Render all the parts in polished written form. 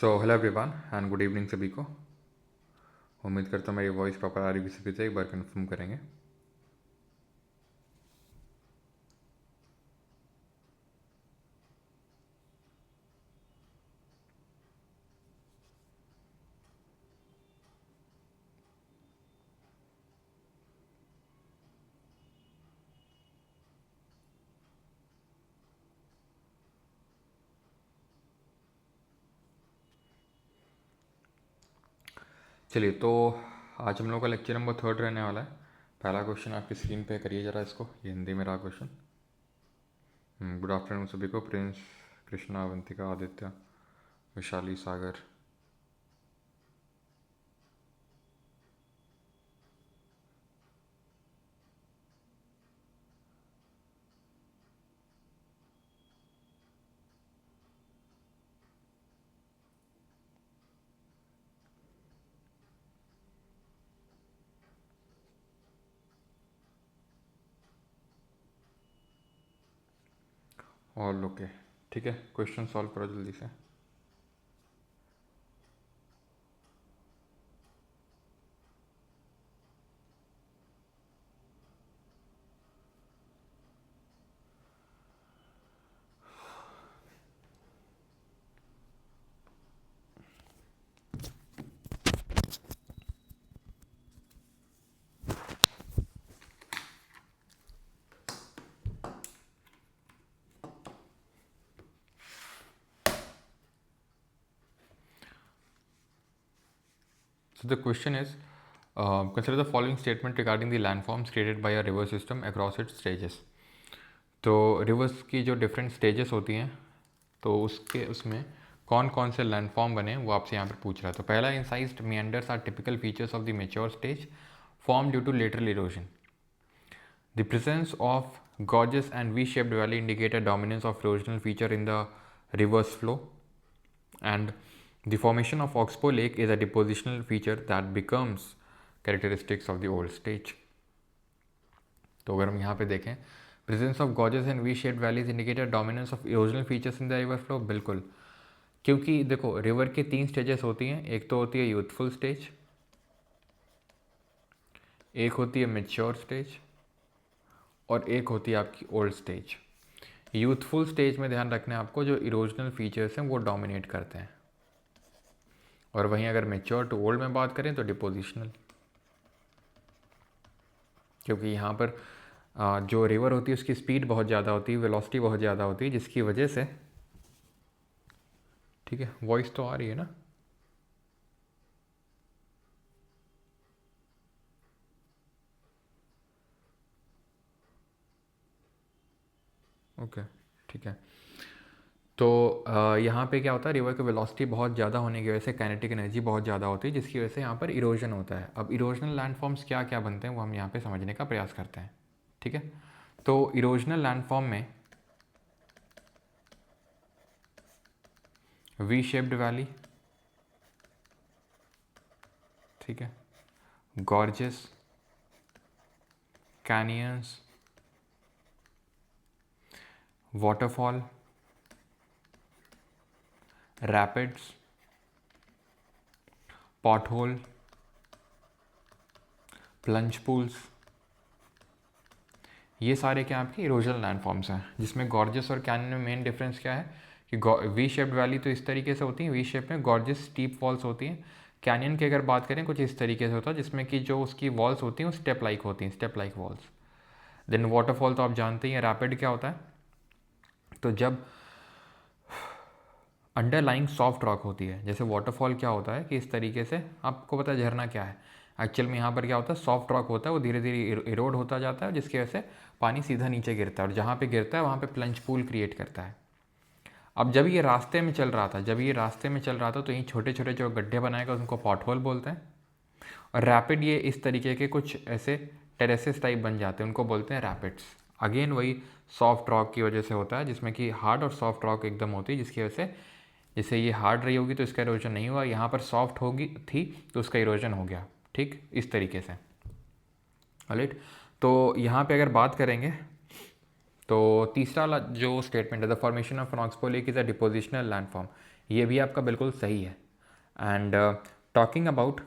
So hello everyone and good evening सभी को। उम्मीद करता हूँ मेरी वॉइस प्रॉपर आ रही है, सभी से एक बार कंफर्म करेंगे। चलिए, तो आज हम लोग का लेक्चर नंबर 3 रहने वाला है। पहला क्वेश्चन आपकी स्क्रीन पे करिए ज़रा इसको, ये हिंदी में रहा क्वेश्चन। गुड आफ्टरनून सभी को। प्रिंस, कृष्णा, अवंतिका, आदित्य, विशाली, सागर। और ओके, ठीक है, क्वेश्चन सॉल्व करो जल्दी से। So the question is, consider the following statement regarding the landforms created by a river system across its stages. तो रिवर्स की जो डिफरेंट स्टेजेस होती हैं, तो उसमें कौन कौन से लैंडफॉर्म बने वो आपसे यहाँ पर पूछ रहा है। तो पहला, incised meanders are typical features of the mature stage form due to lateral erosion. The presence of gorges and V-shaped valley indicate a dominance of erosional feature in the reverse flow, and the formation of Oxbow Lake is a depositional feature that becomes characteristics of the old stage. तो अगर हम यहाँ पे देखें, presence of gorges and V shaped valleys indicator dominance of erosional features in the river flow. बिल्कुल, क्योंकि देखो river की 3 स्टेजेस होती हैं। एक तो होती है यूथफुल स्टेज, एक होती है मेच्योर स्टेज, और एक होती है आपकी ओल्ड स्टेज। यूथफुल स्टेज में ध्यान रखना है आपको, जो इरोजनल फीचर्स हैं वो डोमिनेट करते हैं, और वहीं अगर मेच्योर टू ओल्ड में बात करें तो डिपोजिशनल, क्योंकि यहाँ पर जो रिवर होती है उसकी स्पीड बहुत ज़्यादा होती है, वेलोसिटी बहुत ज़्यादा होती है, जिसकी वजह से, ठीक है, वॉइस तो आ रही है ना? ओके, ठीक है। तो यहाँ पे क्या होता है, रिवर की वेलोसिटी बहुत ज़्यादा होने की वजह से काइनेटिक एनर्जी बहुत ज़्यादा होती है, जिसकी वजह से यहाँ पर इरोजन होता है। अब इरोजनल लैंडफॉर्म्स क्या क्या बनते हैं वो हम यहाँ पे समझने का प्रयास करते हैं, ठीक है। तो इरोजनल लैंडफॉर्म में वी शेप्ड वैली, ठीक है, gorges, canyons, waterfall, rapids, pothole, plunge pools, ये सारे क्या आपके इरोजनल लैंडफॉर्म्स हैं। जिसमें गॉर्जेस और कैनियन में मेन डिफरेंस क्या है कि वी शेप्ड वैली तो इस तरीके से होती है, वी शेप में गॉर्जेस स्टीप वॉल्स होती हैं। कैनियन की अगर बात करें कुछ इस तरीके से होता है, जिसमें कि जो उसकी वॉल्स होती हैं वो स्टेप लाइक होती हैं, step like walls. Then waterfall तो आप जानते ही हैं। रैपिड क्या होता है, तो जब अंडरलाइंग सॉफ्ट रॉक होती है, जैसे वाटरफॉल क्या होता है कि इस तरीके से, आपको पता है झरना क्या है एक्चुअल में, यहाँ पर क्या होता है, सॉफ्ट रॉक होता है, वो धीरे धीरे इरोड होता जाता है, जिसकी वजह से पानी सीधा नीचे गिरता है, और जहाँ पे गिरता है वहाँ पे प्लंज पूल क्रिएट करता है। अब जब ये रास्ते में चल रहा था, तो ये छोटे छोटे जो गड्ढे बनाएगा उनको पॉटहोल बोलते हैं, और रैपिड ये इस तरीके के कुछ ऐसे टेरेसेस टाइप बन जाते हैं, उनको बोलते हैं रैपिड्स। अगेन वही सॉफ्ट रॉक की वजह से होता है, जिसमें कि हार्ड और सॉफ्ट रॉक एकदम होती है, जिसकी वजह से, जैसे ये हार्ड रही होगी तो इसका इरोजन नहीं हुआ, यहाँ पर सॉफ्ट होगी थी तो उसका इरोजन हो गया, ठीक, इस तरीके से। राइट, तो यहाँ पे अगर बात करेंगे तो तीसरा जो स्टेटमेंट है, the formation of oxbow lake is a depositional landform, ये भी आपका बिल्कुल सही है। एंड टॉकिंग अबाउट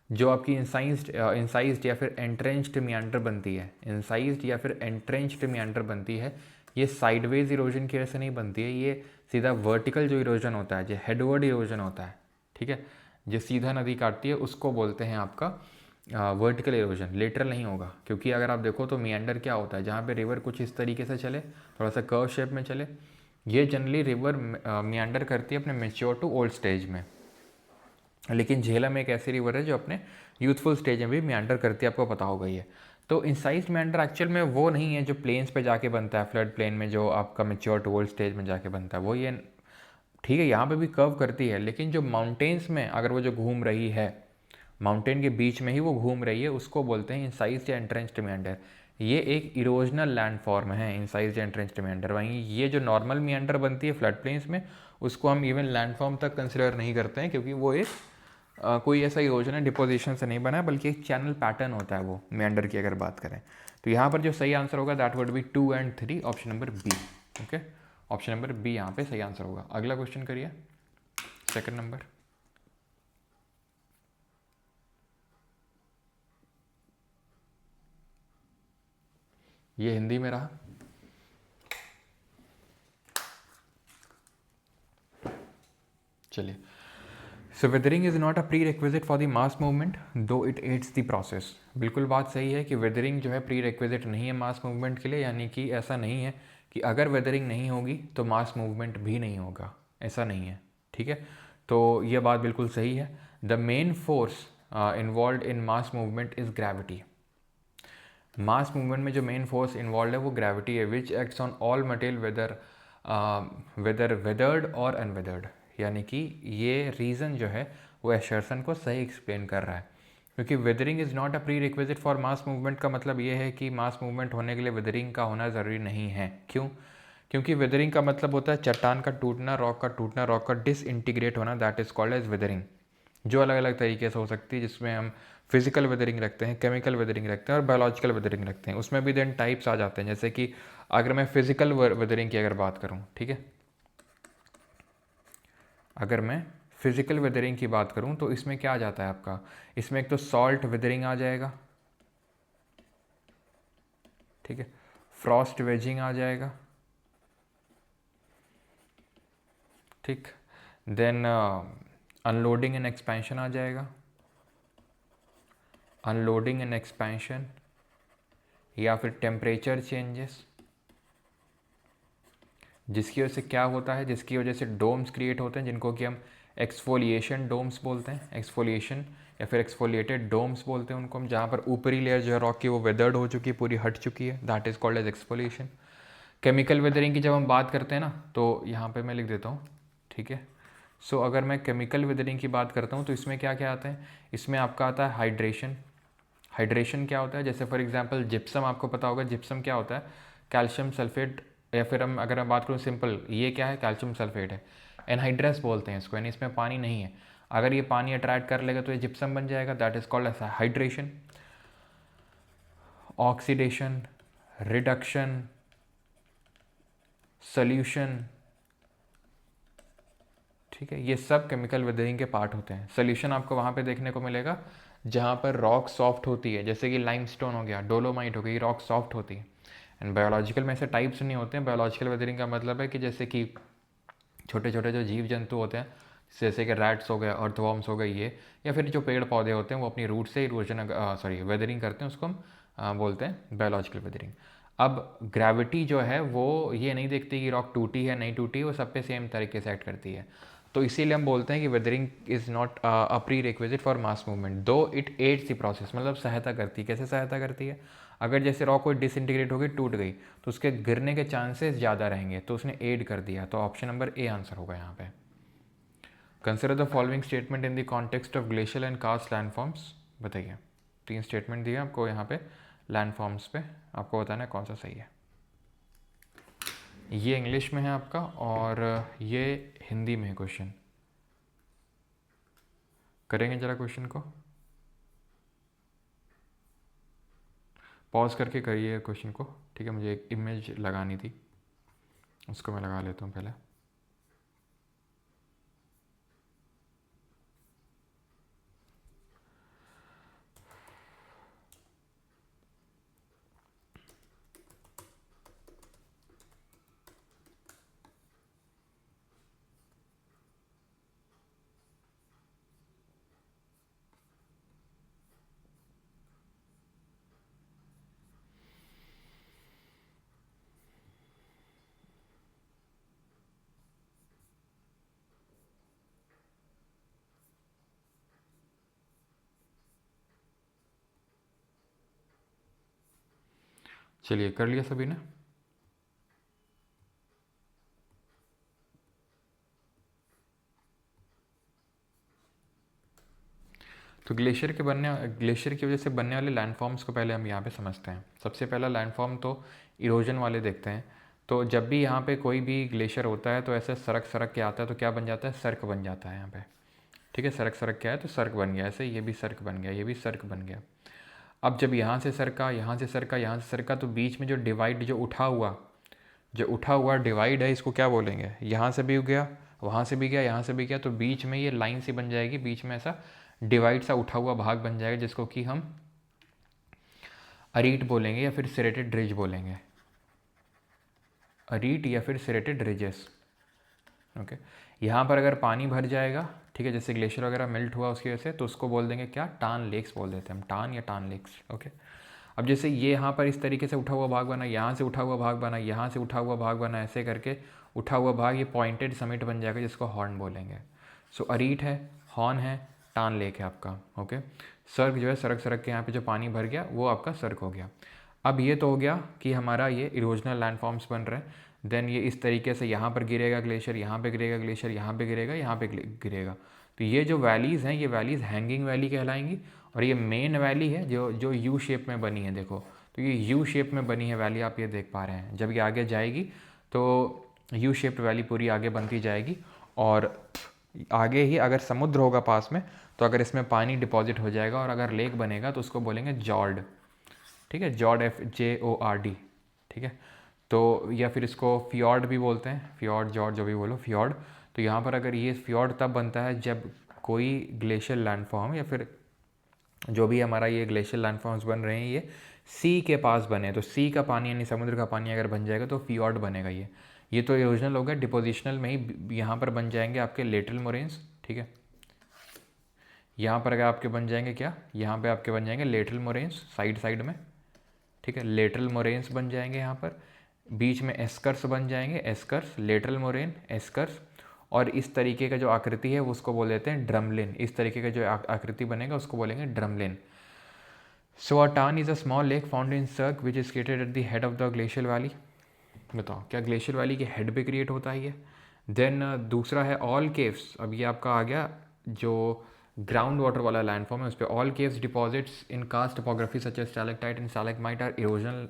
जो आपकी इंसाइज्ड या फिर एंट्रेंच्ड मियांडर बनती है, इंसाइज्ड या फिर एंट्रेंच्ड मियांडर बनती है, ये साइडवेज इरोजन की वजह से नहीं बनती है, ये सीधा वर्टिकल जो इरोजन होता है, जो हेडवर्ड इरोजन होता है, ठीक है, जो सीधा नदी काटती है उसको बोलते हैं आपका वर्टिकल इरोजन। लेटरल नहीं होगा, क्योंकि अगर आप देखो तो मियांडर क्या होता है, जहाँ पे रिवर कुछ इस तरीके से चले, थोड़ा सा कर्व शेप में चले, ये जनरली रिवर मियांडर करती है अपने मेच्योर टू ओल्ड स्टेज में। लेकिन झेलम एक ऐसी रिवर है जो अपने यूथफुल स्टेज में भी म्यांडर करती है, आपको पता होगा ये। तो इंसाइज्ड म्यांडर एक्चुअल में वो नहीं है जो प्लेन्स पे जाके बनता है, फ्लड प्लेन में जो आपका मेच्योर टू ओल्ड स्टेज में जाके बनता है, वो ये ठीक है, यहाँ पे भी कर्व करती है, लेकिन जो माउंटेन्स में अगर वो जो घूम रही है, माउंटेन के बीच में ही वो घूम रही है, उसको बोलते हैं इंसाइज्ड या एंट्रेंच्ड मियांडर। ये एक इरोजनल लैंड फॉर्म है इंसाइज्ड या एंट्रेंच्ड मियांडर। वहीं ये जो नॉर्मल मियांडर बनती है फ्लड प्लेन्स में, उसको हम इवन लैंड फॉर्म तक कंसिडर नहीं करते हैं, क्योंकि वो एक कोई ऐसा इरोजन है डिपोजिशन से नहीं बना है, बल्कि एक चैनल पैटर्न होता है वो मेंडर की अगर बात करें। तो यहाँ पर जो सही आंसर होगा that would be 2 and 3, option number B. Okay, option number B यहाँ पे सही आंसर होगा। अगला क्वेश्चन करिए, सेकंड नंबर। ये हिंदी में रहा। चलिए, so weathering is not a prerequisite for the mass movement though it aids the process. बिल्कुल बात सही है कि वेदरिंग जो है प्री रिक्विजिट नहीं है मास मूवमेंट के लिए, यानी कि ऐसा नहीं है कि अगर वेदरिंग नहीं होगी तो मास मूवमेंट भी नहीं होगा, ऐसा नहीं है, ठीक है। तो ये बात बिल्कुल सही है। The main force involve in mass movement is gravity. Mass movement में जो मेन फोर्स इन्वॉल्व है वो ग्रेविटी है, which acts on all material whether weathered और अनवेदर्ड। यानी कि ये रीज़न जो है वो एशर्सन को सही एक्सप्लेन कर रहा है, क्योंकि weathering is not a prerequisite for mass movement का मतलब ये है कि मास मूवमेंट होने के लिए वेदरिंग का होना ज़रूरी नहीं है। क्यों? क्योंकि वेदरिंग का मतलब होता है चट्टान का टूटना, रॉक का डिसइंटीग्रेट होना, that is called as weathering. जो अलग अलग तरीके से हो सकती है, जिसमें हम फिजिकल वेदरिंग रखते हैं, केमिकल वेदरिंग रखते हैं और बायोलॉजिकल वेदरिंग रखते हैं। उसमें भी देन टाइप्स आ जाते हैं, जैसे कि अगर मैं फिजिकल वेदरिंग की अगर बात करूँ, ठीक है, अगर मैं फिजिकल वेदरिंग की बात करूँ तो इसमें क्या आ जाता है आपका, इसमें एक तो सॉल्ट वेदरिंग आ जाएगा, ठीक है, फ्रॉस्ट वेजिंग आ जाएगा, ठीक, देन अनलोडिंग एंड एक्सपेंशन आ जाएगा, अनलोडिंग एंड एक्सपेंशन, या फिर टेम्परेचर चेंजेस, जिसकी वजह से क्या होता है, जिसकी वजह से डोम्स क्रिएट होते हैं, जिनको कि हम एक्सफोलिएशन डोम्स बोलते हैं, एक्सफोलिएशन या फिर एक्सफोलिएटेड डोम्स बोलते हैं उनको हम, जहाँ पर ऊपरी लेयर जो है रॉक की वो वेदर्ड हो चुकी है, पूरी हट चुकी है, that is called as exfoliation. Chemical weathering की जब हम बात करते हैं ना, तो यहाँ पे मैं लिख देता हूँ, ठीक है। सो अगर मैं केमिकल वेदरिंग की बात करता हूँ तो इसमें क्या क्या आता है, इसमें आपका आता है हाइड्रेशन। हाइड्रेशन क्या होता है, जैसे फॉर एग्जांपल जिप्सम, आपको पता होगा जिप्सम क्या होता है, कैल्शियम सल्फेट, या फिर हम अगर मैं बात करूँ सिंपल, ये क्या है, कैल्शियम सल्फेट है, एनहाइड्रस बोलते हैं इसको, यानी इसमें पानी नहीं है। अगर ये पानी अट्रैक्ट कर लेगा तो ये जिप्सम बन जाएगा, that is called as hydration. Oxidation, reduction, solution, ठीक है, ये सब केमिकल वेदरिंग के पार्ट होते हैं। सोल्यूशन आपको वहाँ पे देखने को मिलेगा जहाँ पर रॉक सॉफ्ट होती है, जैसे कि लाइमस्टोन हो गया, डोलोमाइट हो गई, रॉक सॉफ्ट होती है। एंड बायोलॉजिकल में ऐसे टाइप्स नहीं होते हैं। बायोलॉजिकल वेदरिंग का मतलब है कि जैसे कि छोटे छोटे जो जीव जंतु होते हैं, जैसे कि रैट्स हो गए, अर्थवॉर्म्स हो गए ये, या फिर जो पेड़ पौधे होते हैं वो अपनी रूट से इरोजन वेदरिंग करते हैं, उसको हम बोलते हैं बायोलॉजिकल वेदरिंग। अब ग्रेविटी जो है वो ये नहीं देखती कि रॉक टूटी है नहीं टूटी, वो सब पे सेम तरीके से एक्ट करती है। तो इसीलिए हम बोलते हैं कि weathering is not a prerequisite for mass movement, though it aids the process, मतलब सहायता करती है। कैसे सहायता करती है, अगर जैसे रॉक कोई डिसइंटीग्रेट होगी, टूट गई, तो उसके गिरने के चांसेस ज़्यादा रहेंगे, तो उसने एड कर दिया। तो ऑप्शन नंबर ए आंसर होगा यहाँ पे। Consider the following statement in the context of glacial and karst landforms. बताइए, 3 स्टेटमेंट दिए आपको यहाँ पे लैंडफॉर्म्स पे, आपको बताना है कौन सा सही है। ये इंग्लिश में है आपका और ये हिंदी में है क्वेश्चन। करेंगे जरा क्वेश्चन को, पॉज करके करिए क्वेश्चन को, ठीक है। मुझे एक इमेज लगानी थी, उसको मैं लगा लेता हूँ पहले। चलिए कर लिया सभी ने। तो ग्लेशियर की वजह से बनने वाले लैंडफॉर्म्स को पहले हम यहाँ पे समझते हैं। सबसे पहला लैंडफॉर्म तो इरोजन वाले देखते हैं। तो जब भी यहाँ पे कोई भी ग्लेशियर होता है तो ऐसे सरक सरक के आता है, तो क्या बन जाता है, सर्क बन जाता है यहाँ पे। ठीक है, सरक सरक क्या है तो सर्क बन गया। ऐसे ये भी सर्क बन गया, ये भी सर्क बन गया। अब जब यहाँ से सरका, यहाँ से सरका, यहाँ से सरका, तो बीच में जो डिवाइड, जो उठा हुआ डिवाइड है, इसको क्या बोलेंगे, यहाँ से भी गया, वहाँ से भी गया, यहाँ से भी गया, तो बीच में ये लाइन सी बन जाएगी, बीच में ऐसा डिवाइड सा उठा हुआ भाग बन जाएगा, जिसको कि हम अरीट बोलेंगे या फिर सेरेटेड रिज बोलेंगे। अरीट या फिर सेरेटेड रिजेस। ओके, यहाँ पर अगर पानी भर जाएगा, ठीक है, जैसे ग्लेशियर वगैरह मेल्ट हुआ उसकी वजह से, तो उसको बोल देंगे क्या, टान लेक्स बोल देते हैं हम, टान या टान लेक्स। ओके, अब जैसे ये यहाँ पर इस तरीके से उठा हुआ भाग बना, यहाँ से उठा हुआ भाग बना, यहाँ से उठा हुआ भाग बना, ऐसे करके उठा हुआ भाग ये पॉइंटेड समिट बन जाएगा, जिसको हॉर्न बोलेंगे। सो अरीट है, हॉर्न है, टान लेक है आपका। ओके, सर्क जो है, सरक सरक के यहाँ पे जो पानी भर गया वो आपका सर्क हो गया। अब ये तो हो गया कि हमारा ये इरोजनल लैंडफॉर्म्स बन रहे हैं। देन ये इस तरीके से यहाँ पर गिरेगा ग्लेशियर, यहाँ पे गिरेगा ग्लेशियर, यहाँ पे गिरेगा, यहाँ पे गिरेगा। तो ये जो वैलीज़ हैं, ये वैलीज़ हैंगिंग वैली कहलाएंगी। और ये मेन वैली है जो जो यू शेप में बनी है, देखो, तो ये यू शेप में बनी है वैली, आप ये देख पा रहे हैं। जब ये आगे जाएगी तो यू शेप्ड वैली पूरी आगे बनती जाएगी। और आगे ही अगर समुद्र होगा पास में, तो अगर इसमें पानी डिपॉजिट हो जाएगा और अगर लेक बनेगा तो उसको बोलेंगे जॉर्ड। ठीक है, जॉर्ड, FJORD। ठीक है, तो या फिर इसको फियॉर्ड भी बोलते हैं, फियॉर्ड, जॉर्ड, जो भी बोलो, फियॉर्ड। तो यहाँ पर अगर ये फियॉर्ड तब बनता है जब कोई ग्लेशियर लैंडफॉर्म या फिर जो भी हमारा ये ग्लेशियर लैंडफॉर्म्स बन रहे हैं ये सी के पास बने। तो सी का पानी यानी समुद्र का पानी अगर बन जाएगा तो फियॉर्ड बनेगा ये तो इरोजनल हो गया। डिपोजिशनल में ही यहाँ पर बन जाएंगे आपके लेटरल मोरेन्स। ठीक है, यहाँ पर अगर आपके बन जाएंगे क्या, यहाँ पे आपके बन जाएंगे लेटरल मोरेन्स साइड साइड में। ठीक है, लेटरल मोरेन्स बन जाएंगे यहाँ पर, बीच में एस्कर्स बन जाएंगे, एस्कर्स, लेटरल मोरेन, एस्कर्स। और इस तरीके का जो आकृति है वो उसको बोल देते हैं ड्रमलिन। इस तरीके का जो आकृति बनेगा उसको बोलेंगे drumlin. So a tarn is a small lake found in cirque which is created at the head of the glacier valley. बताओ क्या ग्लेशियर वैली के हेड पे क्रिएट होता है ये। देन दूसरा है ऑल केव्स। अब ये आपका आ गया जो ग्राउंड वाटर वाला लैंडफॉर्म है, उस पर all caves deposits in karst topography such as stalactite and stalagmite are erosional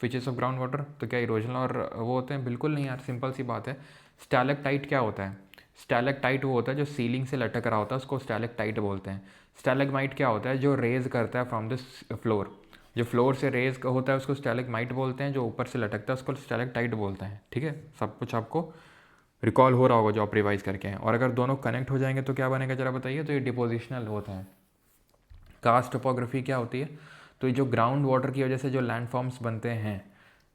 features of ground water. तो क्या इरोजनल और वो होते हैं? बिल्कुल नहीं यार, सिंपल सी बात है। स्टैलेक्टाइट क्या होता है? स्टैलेक्टाइट वो होता है जो सीलिंग से लटक रहा होता है, उसको स्टैलेक्टाइट बोलते हैं। स्टैलेग्माइट क्या होता है? जो रेज करता है फ्रॉम द फ्लोर, जो फ्लोर से रेज होता है उसको स्टैलेग्माइट बोलते हैं, जो ऊपर से लटकता है उसको स्टैलेक्टाइट बोलते हैं। ठीक है, सब कुछ आपको रिकॉल हो रहा होगा जो आप रिवाइज करके हैं। और अगर दोनों कनेक्ट हो जाएंगे तो क्या बनेगा जरा बताइए। तो ये डिपोजिशनल होता है। कास्ट टोपोग्राफी क्या होती है? तो ये जो ग्राउंड वाटर की वजह से जो लैंडफॉर्म्स बनते हैं,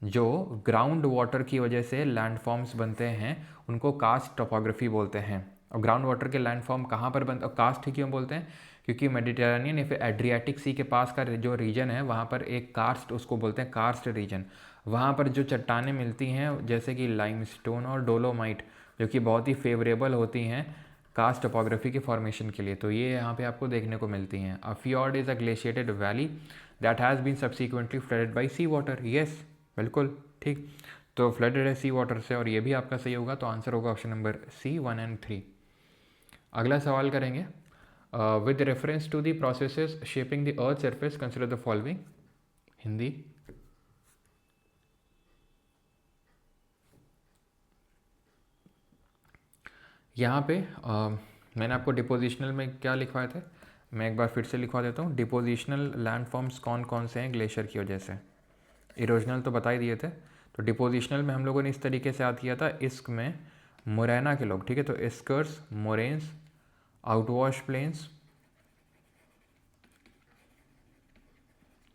जो ग्राउंड वाटर की वजह से लैंडफॉर्म्स बनते हैं उनको कास्ट टोपोग्राफी बोलते हैं। और ग्राउंड वाटर के लैंडफॉर्म कहाँ पर बनते, और कास्ट ही क्यों बोलते हैं? क्योंकि मेडिटेरेनियन या फिर एड्रियाटिक सी के पास का जो रीजन है वहाँ पर एक कास्ट, उसको बोलते हैं कास्ट रीजन। वहाँ पर जो चट्टानें मिलती हैं जैसे कि लाइमस्टोन और डोलोमाइट, जो कि बहुत ही फेवरेबल होती हैं कास्ट टोपोग्राफी के फॉर्मेशन के लिए, तो ये यहाँ पे आपको देखने को मिलती हैं। A fjord is a glaciated valley that has been subsequently flooded by sea water. Yes, बिल्कुल ठीक। तो फ्लडेड है सी वाटर से, और ये भी आपका सही होगा। तो आंसर होगा ऑप्शन नंबर C 1 और 3। अगला सवाल करेंगे, with reference to the processes shaping the earth surface consider the following. Hindi. यहाँ पे मैंने आपको डिपोजिशनल में क्या लिखवाए थे, मैं एक बार फिर से लिखवा देता हूँ। डिपोजिशनल लैंडफॉर्म्स कौन कौन से हैं ग्लेशियर की वजह से? इरोजनल तो बता ही दिए थे। तो डिपोजिशनल में हम लोगों ने इस तरीके से याद किया था, इस्क में मोरेना के लोग, ठीक है, तो इस्कर्स, मोरेन्स, आउटवॉश प्लेन्स,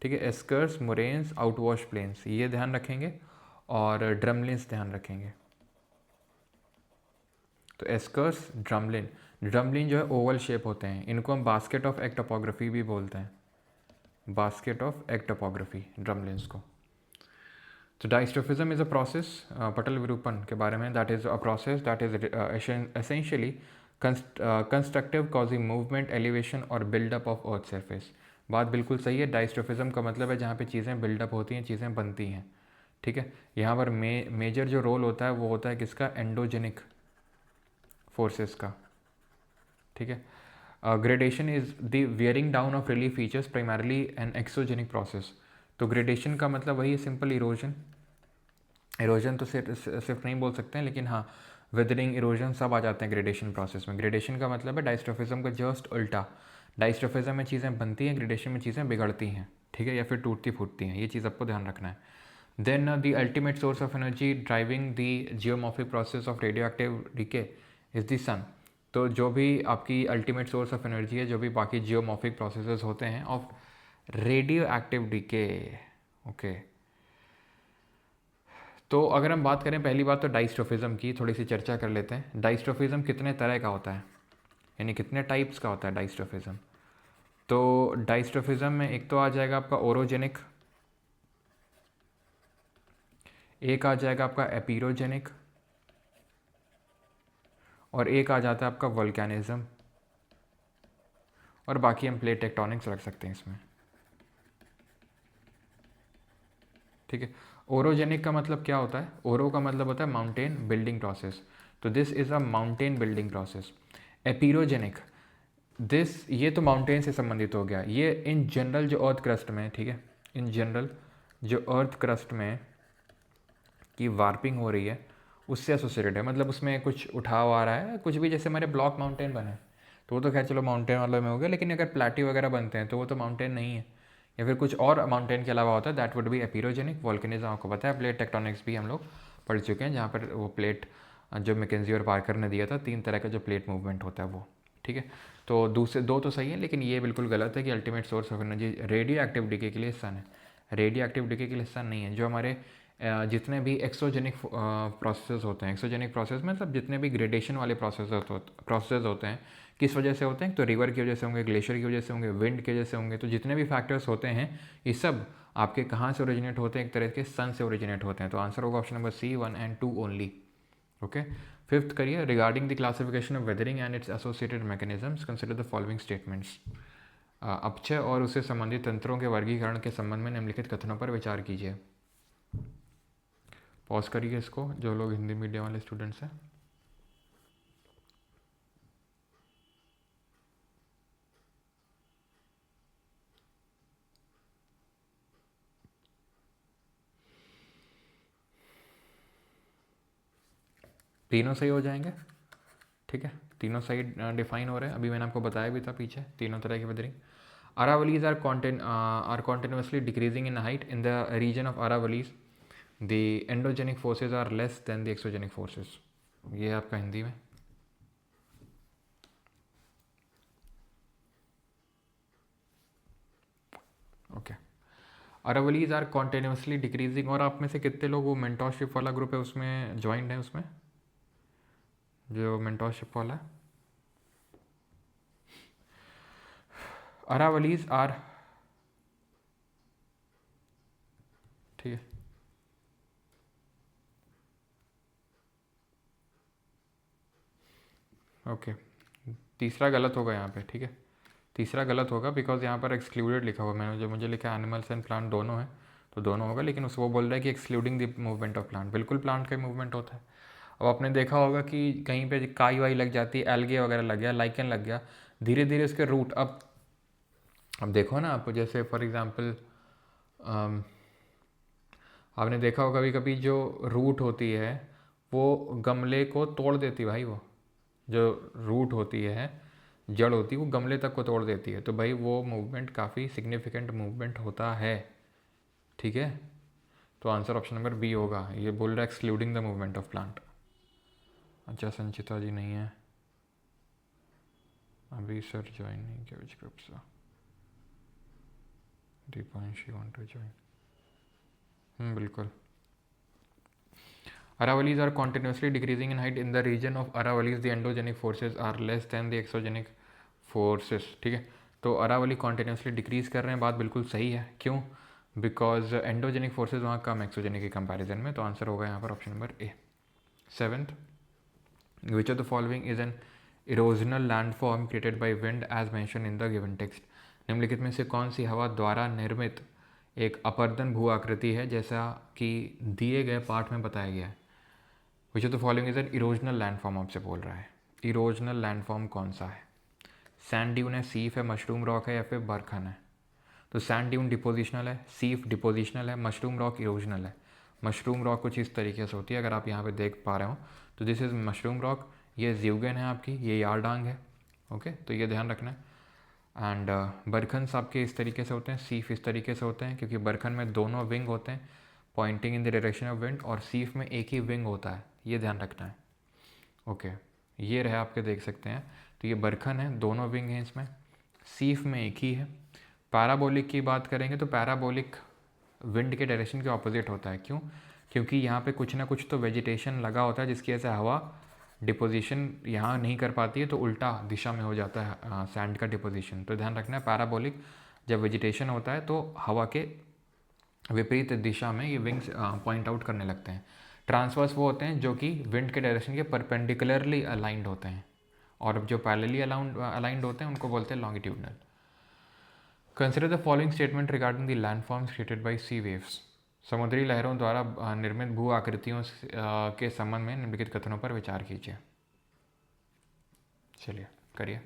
ठीक है, एस्कर्स, मोरेन्स, आउटवॉश प्लेन्स, ये ध्यान रखेंगे। और ड्रमलिन्स ध्यान रखेंगे। तो एस्कर्स, ड्रमलिन, ड्रमलिन जो है ओवल शेप होते हैं, इनको हम बास्केट ऑफ एग टोपोग्राफी भी बोलते हैं, basket of egg topography drumlins को। तो डाइस्ट्रोफिज्म इज़ अ प्रोसेस, पटल विरूपण के बारे में, that is a process that is essentially constructive causing movement, elevation और बिल्डअप ऑफ अर्थ सरफेस। बात बिल्कुल सही है। डाइस्ट्रोफिज्म का मतलब है जहाँ पे चीज़ें बिल्डअप होती हैं, चीज़ें बनती हैं, ठीक है। यहाँ पर मेजर जो रोल होता है वो होता है किसका, एंडोजेनिक फोर्सेस का, ठीक है। Gradation is the wearing down of relief features primarily an exogenic process. तो ग्रेडेशन का मतलब वही है, सिंपल इरोजन। इरोजन तो सिर्फ नहीं बोल सकते हैं, लेकिन हाँ विदरिंग, इरोजन सब आ जाते हैं ग्रेडेशन प्रोसेस में। ग्रेडेशन का मतलब है डाइस्ट्रोफिज्म का जस्ट उल्टा। डाइस्ट्रोफिज्म में चीज़ें बनती हैं, ग्रेडेशन में चीज़ें बिगड़ती हैं, ठीक है, या फिर टूटती फूटती हैं। ये चीज़ आपको ध्यान रखना है। Then the ultimate source of energy driving the geomorphic process of radioactive decay is the sun. तो जो भी आपकी अल्टीमेट सोर्स ऑफ एनर्जी है, जो भी बाकी जियोमॉर्फिक प्रोसेसेस होते हैं of radioactive decay, okay. तो अगर हम बात करें पहली बात तो डाइस्ट्रोफिज्म की, थोड़ी सी चर्चा कर लेते हैं। डाइस्ट्रोफिज्म कितने तरह का होता है, यानी कितने टाइप्स का होता है डाइस्ट्रोफिज्म। तो डाइस्ट्रोफिज्म में एक तो आ जाएगा आपका ओरोजेनिक, एक आ जाएगा आपका एपीरोजेनिक, और एक आ जाता है आपका वोल्केनिज्म, और बाकी हम प्लेट टेक्टोनिक्स रख सकते हैं इसमें, ठीक है। ओरोजेनिक का मतलब क्या होता है, ओरो का मतलब होता है माउंटेन बिल्डिंग प्रोसेस, तो this is a mountain building process. Epeirogenic, this, ये तो माउंटेन से संबंधित हो गया, ये इन जनरल जो अर्थ क्रस्ट में, ठीक है, इन जनरल जो अर्थ क्रस्ट में की वार्पिंग हो रही है उससे एसोसिएटेड है, मतलब उसमें कुछ उठाव आ रहा है, कुछ भी, जैसे हमारे ब्लॉक माउंटेन बने तो वो तो खैर चलो माउंटेन वालों में हो गया, लेकिन अगर प्लेटी वगैरह बनते हैं तो वो तो माउंटेन नहीं है, या फिर कुछ और माउंटेन के अलावा होता है, दैट वुड बी एपीरोजेनिक। वॉल्केनिज्म आपको पता है, प्लेट टेक्टोनिक्स भी हम लोग पढ़ चुके हैं, जहाँ पर वो प्लेट जो मैकेंजी और पार्कर ने दिया था, 3 तरह का जो प्लेट मूवमेंट होता है वो, ठीक है। तो दूसरे दो तो सही है, लेकिन ये बिल्कुल गलत है कि ultimate source of energy radioactive decay के लिए हिस्सा है। रेडियो एक्टिव डीके के लिए हिस्सा नहीं है। जो हमारे जितने भी एक्सोजेनिक प्रोसेस होते हैं, एक्सोजेनिक प्रोसेस मतलब जितने भी ग्रेडेशन वाले प्रोसेस होते हैं, किस वजह से होते हैं, तो रिवर की वजह से होंगे, ग्लेशियर की वजह से होंगे, विंड की वजह से होंगे। तो जितने भी फैक्टर्स होते हैं ये सब आपके कहाँ से ओरिजिनेट होते हैं, एक तरह के सन से ओरिजिनेट होते हैं। तो आंसर होगा option number C, 1 and 2 only, okay. Fifth करिए, regarding the classification of weathering and its associated mechanisms consider the following statements. अपक्षय और उससे संबंधित तंत्रों के वर्गीकरण के संबंध में निम्नलिखित कथनों पर विचार कीजिए। पॉज करिए इसको, जो लोग हिंदी मीडियम वाले स्टूडेंट्स हैं। तीनों सही हो जाएंगे, ठीक है, तीनों सही डिफाइन हो रहे हैं। अभी मैंने आपको बताया भी था पीछे तीनों तरह की weathering. Aravallis are continuously decreasing in height in the region of Aravallis. The endogenic forces are less than the exogenic forces. ये आपका हिंदी में। Okay, Aravallis are continuously decreasing. और आप में से कितने लोग वो मेंटोरशिप वाला ग्रुप है उसमें ज्वाइंट है, उसमें जो मेंटोरशिप वाला है। अरावलीज आर, ठीक है, ओके। तीसरा गलत होगा यहाँ पे, ठीक है, तीसरा गलत होगा बिकॉज यहाँ पर एक्सक्लूडेड लिखा हुआ, मैंने जो मुझे लिखा एनिमल्स एंड प्लांट दोनों है, तो दोनों होगा, लेकिन उस वो बोल रहा है कि excluding the movement of plant, बिल्कुल प्लांट का मूवमेंट होता है। अब आपने देखा होगा कि कहीं पे काई वाई लग जाती है, एल्गे वगैरह लग गया, लाइकन लग गया, धीरे धीरे उसके रूट, अब देखो ना आप, जैसे फॉर एग्जांपल आपने देखा होगा कभी कभी जो रूट होती है वो गमले को तोड़ देती है भाई, वो जो रूट होती है, जड़ होती है, वो गमले तक को तोड़ देती है। तो भाई वो मूवमेंट काफ़ी सिग्निफिकेंट मूवमेंट होता है, ठीक है। तो आंसर ऑप्शन नंबर बी होगा। ये बोल रहा है excluding the movement of plant. अच्छा, संचिता जी नहीं है अभी, सर ज्वाइन नहीं किया विच ग्रुप से। दीपांशी वांट टू ज्वाइन, बिल्कुल। Aravallis are continuously decreasing in height in the region of Aravallis. The endogenic forces are less than the exogenic forces, ठीक है। तो अरावली कॉन्टिन्यूसली डिक्रीज कर रहे हैं, बात बिल्कुल सही है। क्यों? बिकॉज एंडोजेनिक फोर्सेज वहाँ कम एक्सोजेनिक के कंपैरिजन में। तो आंसर होगा यहाँ पर option number A. Seventh, which of the following is an erosional landform created by wind as mention in the given text. निम्नलिखित में से कौन सी हवा द्वारा निर्मित एक अपर्दन भू आकृति है जैसा कि दिए गए पाठ में बताया गया है? विच of the following is an erosional landform आपसे बोल रहा है। इरोजनल लैंडफॉर्म कौन सा है? सैंड ड्यून है, सीफ है, मशरूम रॉक है या फिर बरखन है? तो सैंड ड्यून डिपोजिशनल है, सीफ डिपोजिशनल है, मशरूम रॉक इरोजनल है। मशरूम रॉक कुछ इस तरीके से होती है, अगर आप यहाँ पे देख पा रहे हो तो दिस इज़ मशरूम रॉक, ये ज़्यूगन है आपकी, ये यारडांग है। ओके, तो ये ध्यान रखना है। एंड बरखन्स आपके इस तरीके से होते हैं, सीफ इस तरीके से होते हैं, क्योंकि बरखन में दोनों विंग होते हैं pointing in the direction of wind, और सीफ में एक ही विंग होता है, ये ध्यान रखना है। ओके, ये रहे आपके, देख सकते हैं। तो ये बरखन है, दोनों विंग हैं इसमें, सीफ में एक ही है। पैराबोलिक की बात करेंगे तो पैराबोलिक विंड के डायरेक्शन के ऑपोजिट होता है। क्यों? क्योंकि यहाँ पे कुछ ना कुछ तो वेजिटेशन लगा होता है जिसकी वजह से हवा डिपोजिशन यहाँ नहीं कर पाती है, तो उल्टा दिशा में हो जाता है सैंड का डिपोजिशन। तो ध्यान रखना है, पैराबोलिक जब वेजिटेशन होता है तो हवा के विपरीत दिशा में ये विंग्स पॉइंट आउट करने लगते हैं। ट्रांसवर्स वो होते हैं जो कि विंड के डायरेक्शन के परपेंडिकुलरली अलाइंड होते हैं, और जो पैरेलली अलाइंड होते हैं उनको बोलते हैं longitudinal. Consider the following statement regarding the landforms created by sea waves. समुद्री लहरों द्वारा निर्मित भू आकृतियों के संबंध में निम्नलिखित कथनों पर विचार कीजिए। चलिए करिए।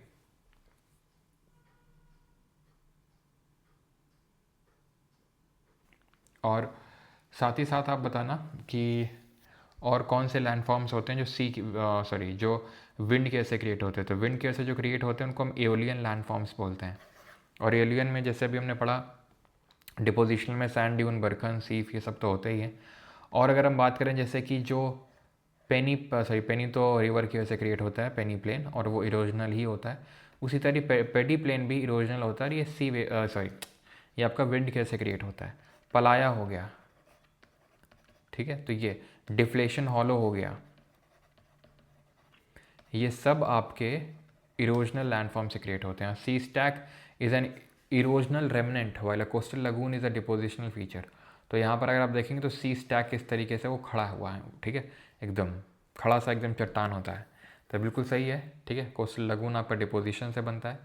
और साथ ही साथ आप बताना कि और कौन से लैंडफॉर्म्स होते हैं जो जो विंड के ऐसे क्रिएट होते हैं। तो विंड के ऐसे जो क्रिएट होते हैं उनको हम एओलियन लैंडफॉर्म्स बोलते हैं। और एओलियन में जैसे अभी हमने पढ़ा, डिपोजिशनल में सैंड ड्यून, बरखन, सीफ, ये सब तो होते ही हैं। और अगर हम बात करें जैसे कि जो पेनी तो रिवर की वजह से क्रिएट होता है, पेनी प्लेन, और वो इरोजनल ही होता है। उसी तरह पेडी प्लेन भी इरोजनल होता है। ये आपका विंड कैसे क्रिएट होता है। पलाया हो गया, ठीक है, तो ये डिफ्लेशन हॉलो हो गया, ये सब आपके इरोजनल लैंडफॉर्म से क्रिएट होते हैं। Sea stack is an erosional remnant while a coastal lagoon is a depositional feature. तो यहाँ पर अगर आप देखेंगे तो सी स्टैक किस तरीके से वो खड़ा हुआ है, ठीक है, एकदम खड़ा सा एकदम चट्टान होता है, तो बिल्कुल सही है, ठीक है। कोस्टल लगून आपका डिपोजिशन से बनता है।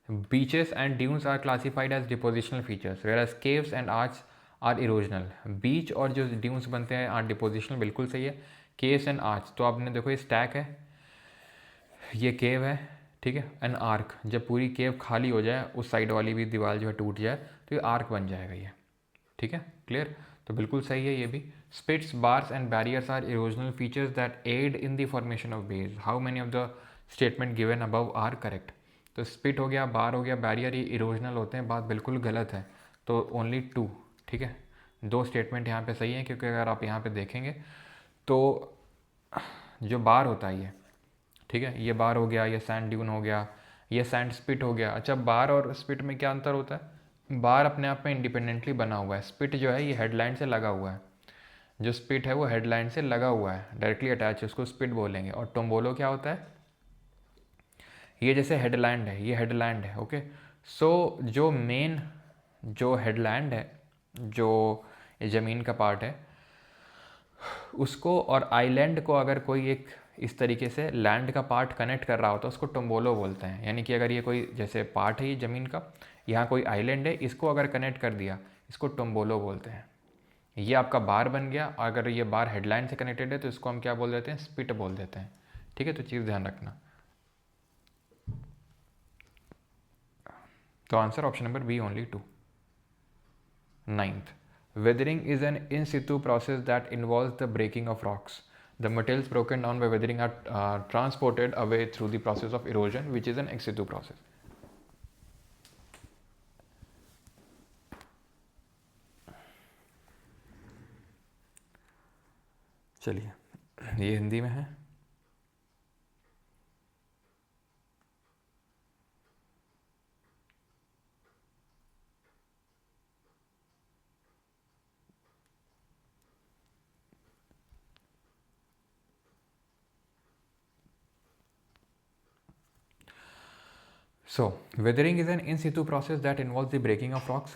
Beaches and dunes are classified as depositional features whereas caves and arch are erosional. Beach और जो ड्यून्स बनते हैं आर डिपोजिशनल, बिल्कुल सही है। केव्स एंड आर्च, तो आपने देखो ये स्टैक है, ये केव है, ठीक है। एन आर्क, जब पूरी केव खाली हो जाए, उस साइड वाली भी दीवार जो है टूट जाए, तो ये आर्क बन जाएगा ये, ठीक है, क्लियर। तो बिल्कुल सही है ये भी। Spits, bars and barriers are erosional features that aid in the formation of bays. How many of the statement given above are correct? तो स्पिट हो गया, बार हो गया, बैरियर, ये इरोजनल होते हैं, बात बिल्कुल गलत है। तो ओनली 2, ठीक है, 2 स्टेटमेंट यहाँ पे सही है, क्योंकि अगर आप यहाँ पे देखेंगे तो जो बार होता है ये, ठीक है, ये बार हो गया, ये सैंड ड्यून हो गया, ये सैंड स्पिट हो गया। अच्छा, बार और स्पिट में क्या अंतर होता है? बार अपने आप में इंडिपेंडेंटली बना हुआ है, स्पिट जो है ये हेडलाइन से लगा हुआ है। जो स्पिट है वो हेडलाइन से लगा हुआ है, डायरेक्टली अटैच है, उसको स्पिट बोलेंगे। और टोम्बोलो क्या होता है? ये जैसे हेडलैंड है, ये हेडलैंड है, ओके। सो जो मेन जो हेडलैंड है, जो ज़मीन का पार्ट है, उसको और आइलैंड को अगर कोई एक इस तरीके से लैंड का पार्ट कनेक्ट कर रहा होता है, उसको टोम्बोलो बोलते हैं। यानी कि अगर ये कोई जैसे पार्ट है ये ज़मीन का, यहाँ कोई आइलैंड है, इसको अगर कनेक्ट कर दिया, इसको टोम्बोलो बोलते हैं। ये आपका बार बन गया। अगर ये बार हेडलाइन से कनेक्टेड है तो इसको हम क्या बोल देते हैं? स्पिट बोल देते हैं, ठीक है। तो चीज़ ध्यान रखना। तो answer option number B, only 2। 9th, weathering is an in situ process that involves the breaking of rocks. The materials broken down by weathering are transported away through the process of erosion, which is an ex situ process. चलिए, ये हिंदी में है। So, weathering is an in situ process that involves the breaking of rocks.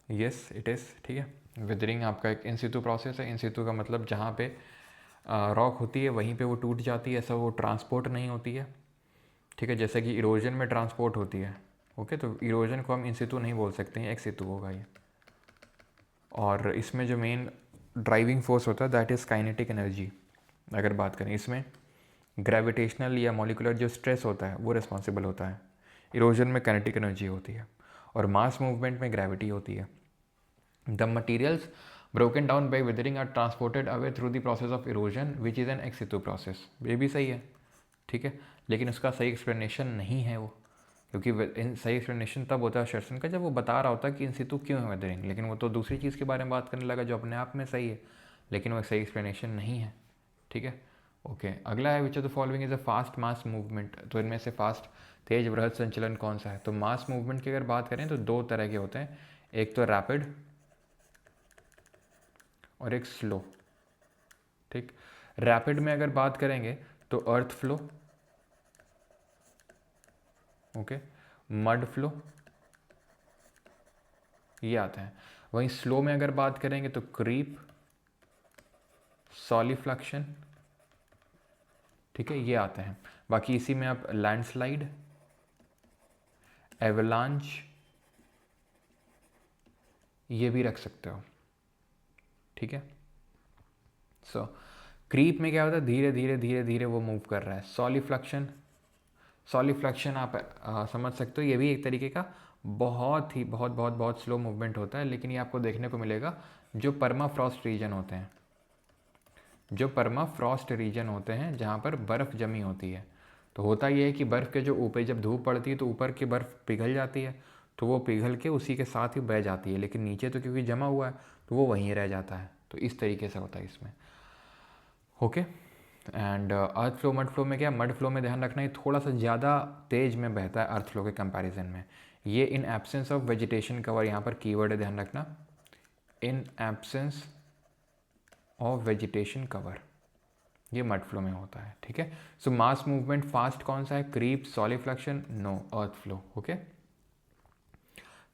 Yes, it is, ठीक है। Weathering आपका एक इन सितु process है। इन सितु का मतलब जहाँ पे रॉक होती है वहीं पे वो टूट जाती है, ऐसा वो ट्रांसपोर्ट नहीं होती है, ठीक है। जैसे कि इरोजन में ट्रांसपोर्ट होती है, ओके, तो इरोजन को हम इन सितु नहीं बोल सकते हैं, एक्स सितु होगा ये। और इसमें जो मेन ड्राइविंग फोर्स होता है दैट इज़ काइनेटिक एनर्जी। अगर बात करें इसमें ग्रेविटेशनल या मॉलिकुलर जो स्ट्रेस होता है वो रिस्पॉन्सिबल होता है, इरोजन में काइनेटिक एनर्जी होती है, और मास मूवमेंट में ग्रेविटी होती है। The materials broken down by weathering are transported away through the process of erosion which is an ex situ process. ये भी सही है, ठीक है, लेकिन उसका सही एक्सप्लेनेशन नहीं है वो, क्योंकि सही एक्सप्लेनेशन तब होता है शर्सन का जब वो बता रहा होता है कि इन सितु क्यों है वेदरिंग, लेकिन वो तो दूसरी चीज़ के बारे में बात करने लगा जो अपने आप में सही है, लेकिन वो सही एक्सप्लेनेशन नहीं है, ठीक है। ओके, अगला है विच of the following is a fast mass movement. तो इनमें से फास्ट तेज बृहद संचलन कौन सा है? तो मास मूवमेंट की अगर बात करें तो दो तरह के होते हैं, एक तो रैपिड और एक स्लो, ठीक। रैपिड में अगर बात करेंगे तो अर्थ फ्लो, ओके, मड फ्लो, ये आता है। वहीं स्लो में अगर बात करेंगे तो क्रीप, सॉलिफ्लक्शन, ठीक है, ये आते हैं। बाकी इसी में आप लैंडस्लाइड, एवलांच, ये भी रख सकते हो, ठीक है। सो क्रीप में क्या होता है, धीरे धीरे धीरे धीरे वो मूव कर रहा है। सॉलिफ्लक्शन, सॉलिफ्लक्शन आप समझ सकते हो, ये भी एक तरीके का बहुत ही बहुत बहुत बहुत स्लो मूवमेंट होता है, लेकिन ये आपको देखने को मिलेगा जो परमाफ्रॉस्ट रीजन होते हैं, जो परमाफ्रॉस्ट रीजन होते हैं जहाँ पर बर्फ़ जमी होती है। तो होता ये है कि बर्फ़ के जो ऊपर जब धूप पड़ती है तो ऊपर की बर्फ़ पिघल जाती है, तो वो पिघल के उसी के साथ ही बह जाती है, लेकिन नीचे तो क्योंकि जमा हुआ है तो वो वहीं रह जाता है। तो इस तरीके से होता है इसमें, okay. And earth flow mud flow में क्या, मड फ्लो में ध्यान रखना ये थोड़ा सा ज़्यादा तेज में बहता है अर्थ फ्लो के कंपैरिजन में। ये in absence of vegetation cover, यहाँ पर कीवर्ड है ध्यान रखना, in absence of vegetation cover, ये मड फ्लो में होता है, ठीक है। सो मास मूवमेंट फास्ट कौन सा है, creep, solifluction, no, earth flow, okay.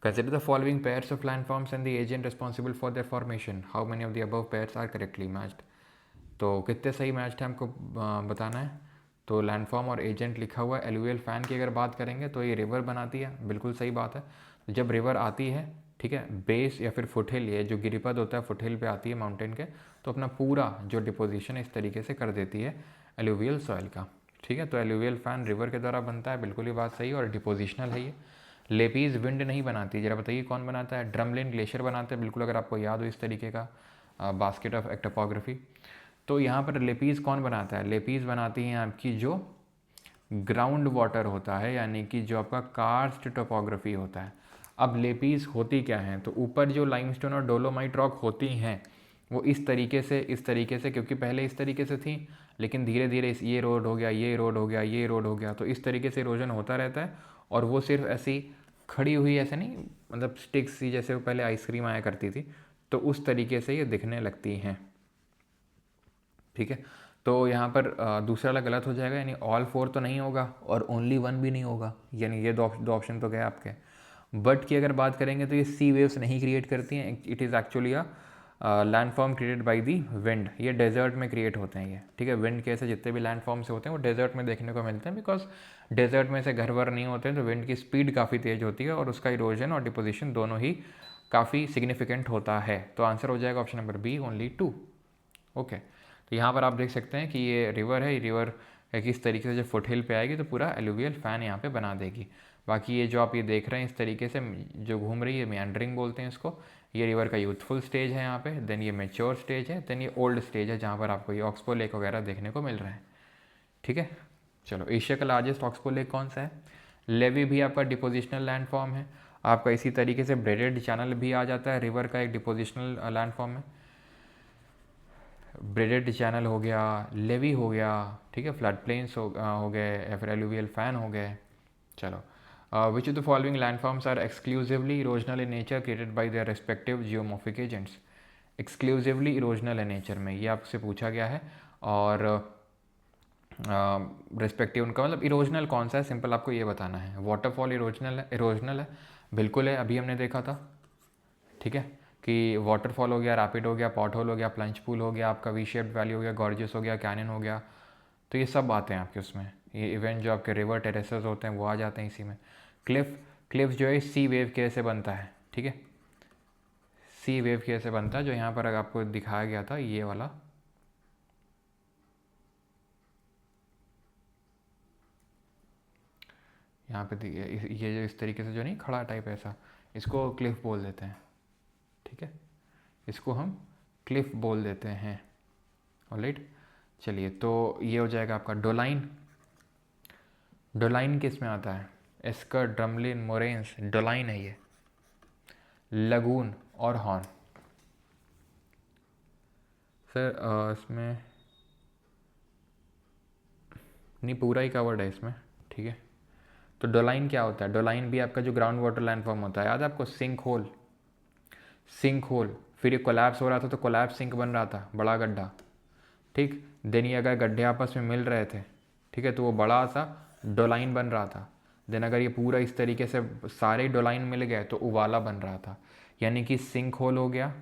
Consider the following pairs of landforms and the agent responsible for their formation, how many of the above pairs are correctly matched. तो कितने सही matched है हमको बताना है। तो लैंडफॉर्म और एजेंट लिखा हुआ है। एलुवियल फैन की अगर बात करेंगे तो ये रिवर बनाती है, बिल्कुल सही बात है। तो जब रिवर आती है, ठीक है, बेस या फिर फुटहिल, ये जो गिरिपद होता है फुटहिल पे आती है माउंटेन के, तो अपना पूरा जो डिपोजिशन इस तरीके से कर देती है एलुवियल सॉइल का, ठीक है। तो एलुवियल फैन रिवर के द्वारा बनता है, बिल्कुल ही बात सही, और डिपोजिशनल है ये। लेपीज विंड नहीं बनाती, जरा बताइए कौन बनाता है, ड्रमलिन ग्लेशियर बनाते हैं, बिल्कुल, अगर आपको याद हो इस तरीके का बास्केट ऑफ टोपोग्राफी। तो यहाँ पर लेपीज कौन बनाता है, लेपीज बनाती हैं आपकी जो ग्राउंड वाटर होता है, यानी कि जो आपका कार्स्ट टोपोग्राफी होता है। अब लेपीज होती क्या हैं, तो ऊपर जो लाइमस्टोन और डोलोमाइट रॉक होती हैं वो इस तरीके से, क्योंकि पहले इस तरीके से थी, लेकिन धीरे धीरे ये रोड हो गया, ये रोड हो गया, ये रोड हो गया, तो इस तरीके से इरोजन होता रहता है। और वो सिर्फ ऐसी खड़ी हुई ऐसे नहीं, मतलब स्टिक्स सी, जैसे वो पहले आइसक्रीम आया करती थी, तो उस तरीके से ये दिखने लगती हैं, ठीक है। तो यहाँ पर दूसरा वाला गलत हो जाएगा, यानी ऑल फोर तो नहीं होगा और ओनली वन भी नहीं होगा, यानी ये दो ऑप्शन तो गए आपके। बट की अगर बात करेंगे तो ये सी वेव्स नहीं क्रिएट करती हैं, it is actually a landform created by the wind. ये डेजर्ट में क्रिएट होते हैं ये, ठीक है। विंड के ऐसे जितने भी लैंडफॉर्म्स होते हैं वो डेजर्ट में देखने को मिलते हैं, बिकॉज डेजर्ट में से घर वर नहीं होते हैं, तो विंड की स्पीड काफ़ी तेज़ होती है और उसका इरोजन और डिपोजिशन दोनों ही काफ़ी सिग्निफिकेंट होता है। तो आंसर हो जाएगा option number B, only 2, okay. तो यहाँ पर आप देख सकते हैं कि ये रिवर है, ये रिवर किस तरीके से जब फुटहिल पे आएगी तो पूरा एलुवियल फैन यहाँ पे बना देगी। बाकी ये जो आप ये देख रहे हैं इस तरीके से जो घूम रही है, मेंडरिंग बोलते हैं इसको, ये रिवर का यूथफुल स्टेज है यहाँ पे, देन ये मेच्योर स्टेज है, देन ये ओल्ड स्टेज है जहाँ पर आपको ये ऑक्सबो लेक वगैरह देखने को मिल रहा है, ठीक है। चलो, एशिया का लार्जेस्ट ऑक्सबो लेक कौन सा है? लेवी भी आपका डिपोजिशनल लैंडफॉर्म है। आपका इसी तरीके से ब्रेडेड चैनल भी आ जाता है, रिवर का एक डिपोजिशनल लैंडफॉर्म है। ब्रेडेड चैनल हो गया, लेवी हो गया, ठीक है, फ्लड प्लेन्स हो गए, या फिर एलुवियल फैन हो गए। चलो, which of the following landforms are exclusively erosional in nature created by their respective geomorphic agents. Exclusively erosional है नेचर में, ये आपसे पूछा गया है। और रिस्पेक्टिव उनका मतलब इरोजनल कौन सा है, सिंपल आपको ये बताना है। वाटरफॉल इरोजनल है, बिल्कुल है, अभी हमने देखा था, ठीक है, कि वाटरफॉल हो गया, रैपिड हो गया, पॉट होल हो गया, प्लंज पूल हो गया, आपका वी शेप्ड वैली हो गया, गॉर्जियस हो गया, कैनन हो गया, तो ये सब आते हैं आपके उसमें। ये इवेंट जो आपके रिवर टेरेसेस होते हैं वो आ जाते हैं इसी में। क्लिफ क्लिफ जो है सी वेव के से बनता है, ठीक है, सी वेव के से बनता है, जो यहाँ पर आपको दिखाया गया था ये वाला। यहाँ पे ये जो इस तरीके से जो नहीं खड़ा टाइप ऐसा, इसको क्लिफ बोल देते हैं, ठीक है, इसको हम क्लिफ बोल देते हैं। ऑलराइट, चलिए, तो ये हो जाएगा आपका डोलाइन। डोलाइन किस में आता है? एस्कर, ड्रमलिन, मोरेन्स, डोलाइन है ये। लगून और हॉर्न। सर इसमें नहीं, पूरा ही कवर्ड है इसमें, ठीक है। तो डोलाइन क्या होता है? डोलाइन भी आपका जो ग्राउंड वाटर लैंडफॉर्म होता है, याद है आपको? सिंक होल, सिंक होल, फिर ये कोलैप्स हो रहा था तो कोलैप्स सिंक बन रहा था, बड़ा गड्ढा, ठीक। देन ये अगर गड्ढे आपस में मिल रहे थे, ठीक है, तो वो बड़ा सा डोलाइन बन रहा था। देन अगर ये पूरा इस तरीके से सारे डोलाइन मिल गए तो उवाला बन रहा था, यानी कि सिंक होल हो गया।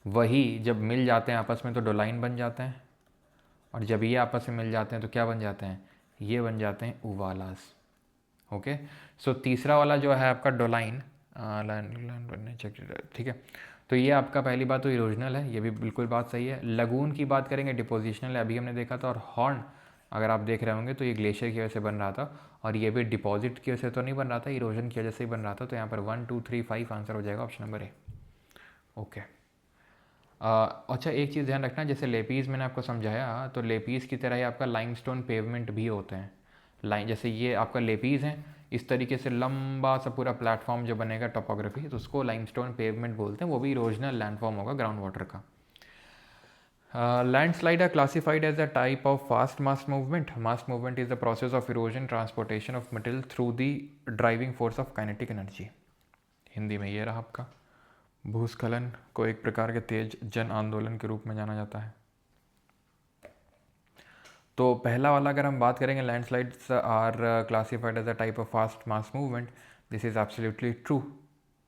वही जब मिल जाते हैं आपस में तो डोलाइन बन जाते हैं, और जब ये आपस में मिल जाते हैं तो क्या बन जाते हैं? ये बन जाते हैं उवालास। ओके, सो तीसरा वाला जो है आपका डोलाइन, ठीक है। तो ये आपका पहली बात तो इरोजनल है, ये भी बिल्कुल बात सही है। लगून की बात करेंगे, डिपोजिशनल है, अभी हमने देखा था। और हॉर्न अगर आप देख रहे होंगे तो ये ग्लेशियर की वजह से बन रहा था, और ये भी डिपॉजिट की वजह से तो नहीं बन रहा था, इरोजन की वजह से ही बन रहा था। तो यहाँ पर 1 2 3 5 आंसर हो जाएगा ऑप्शन नंबर ए। ओके, अच्छा एक चीज़ ध्यान रखना, जैसे लेपीज़ मैंने आपको समझाया, तो लेपीज़ की तरह ही आपका लाइमस्टोन पेवमेंट भी होते हैं। जैसे ये आपका लेपीज़ है, इस तरीके से लंबा सा पूरा प्लेटफॉर्म जो बनेगा टोपोग्राफी, तो उसको लाइमस्टोन पेवमेंट बोलते हैं। वो भी इरोजनल लैंडफॉर्म होगा ग्राउंड वाटर का। Landslide are classified as a type of fast mass movement. Mass movement is the process of erosion, transportation of material through the driving force of kinetic energy. Hindi में ये रहा आपका। भूस्खलन को एक प्रकार के तेज जन आंदोलन के रूप में जाना जाता है। तो पहला वाला अगर हम बात करेंगे, landslides are classified as a type of fast mass movement, this is absolutely true,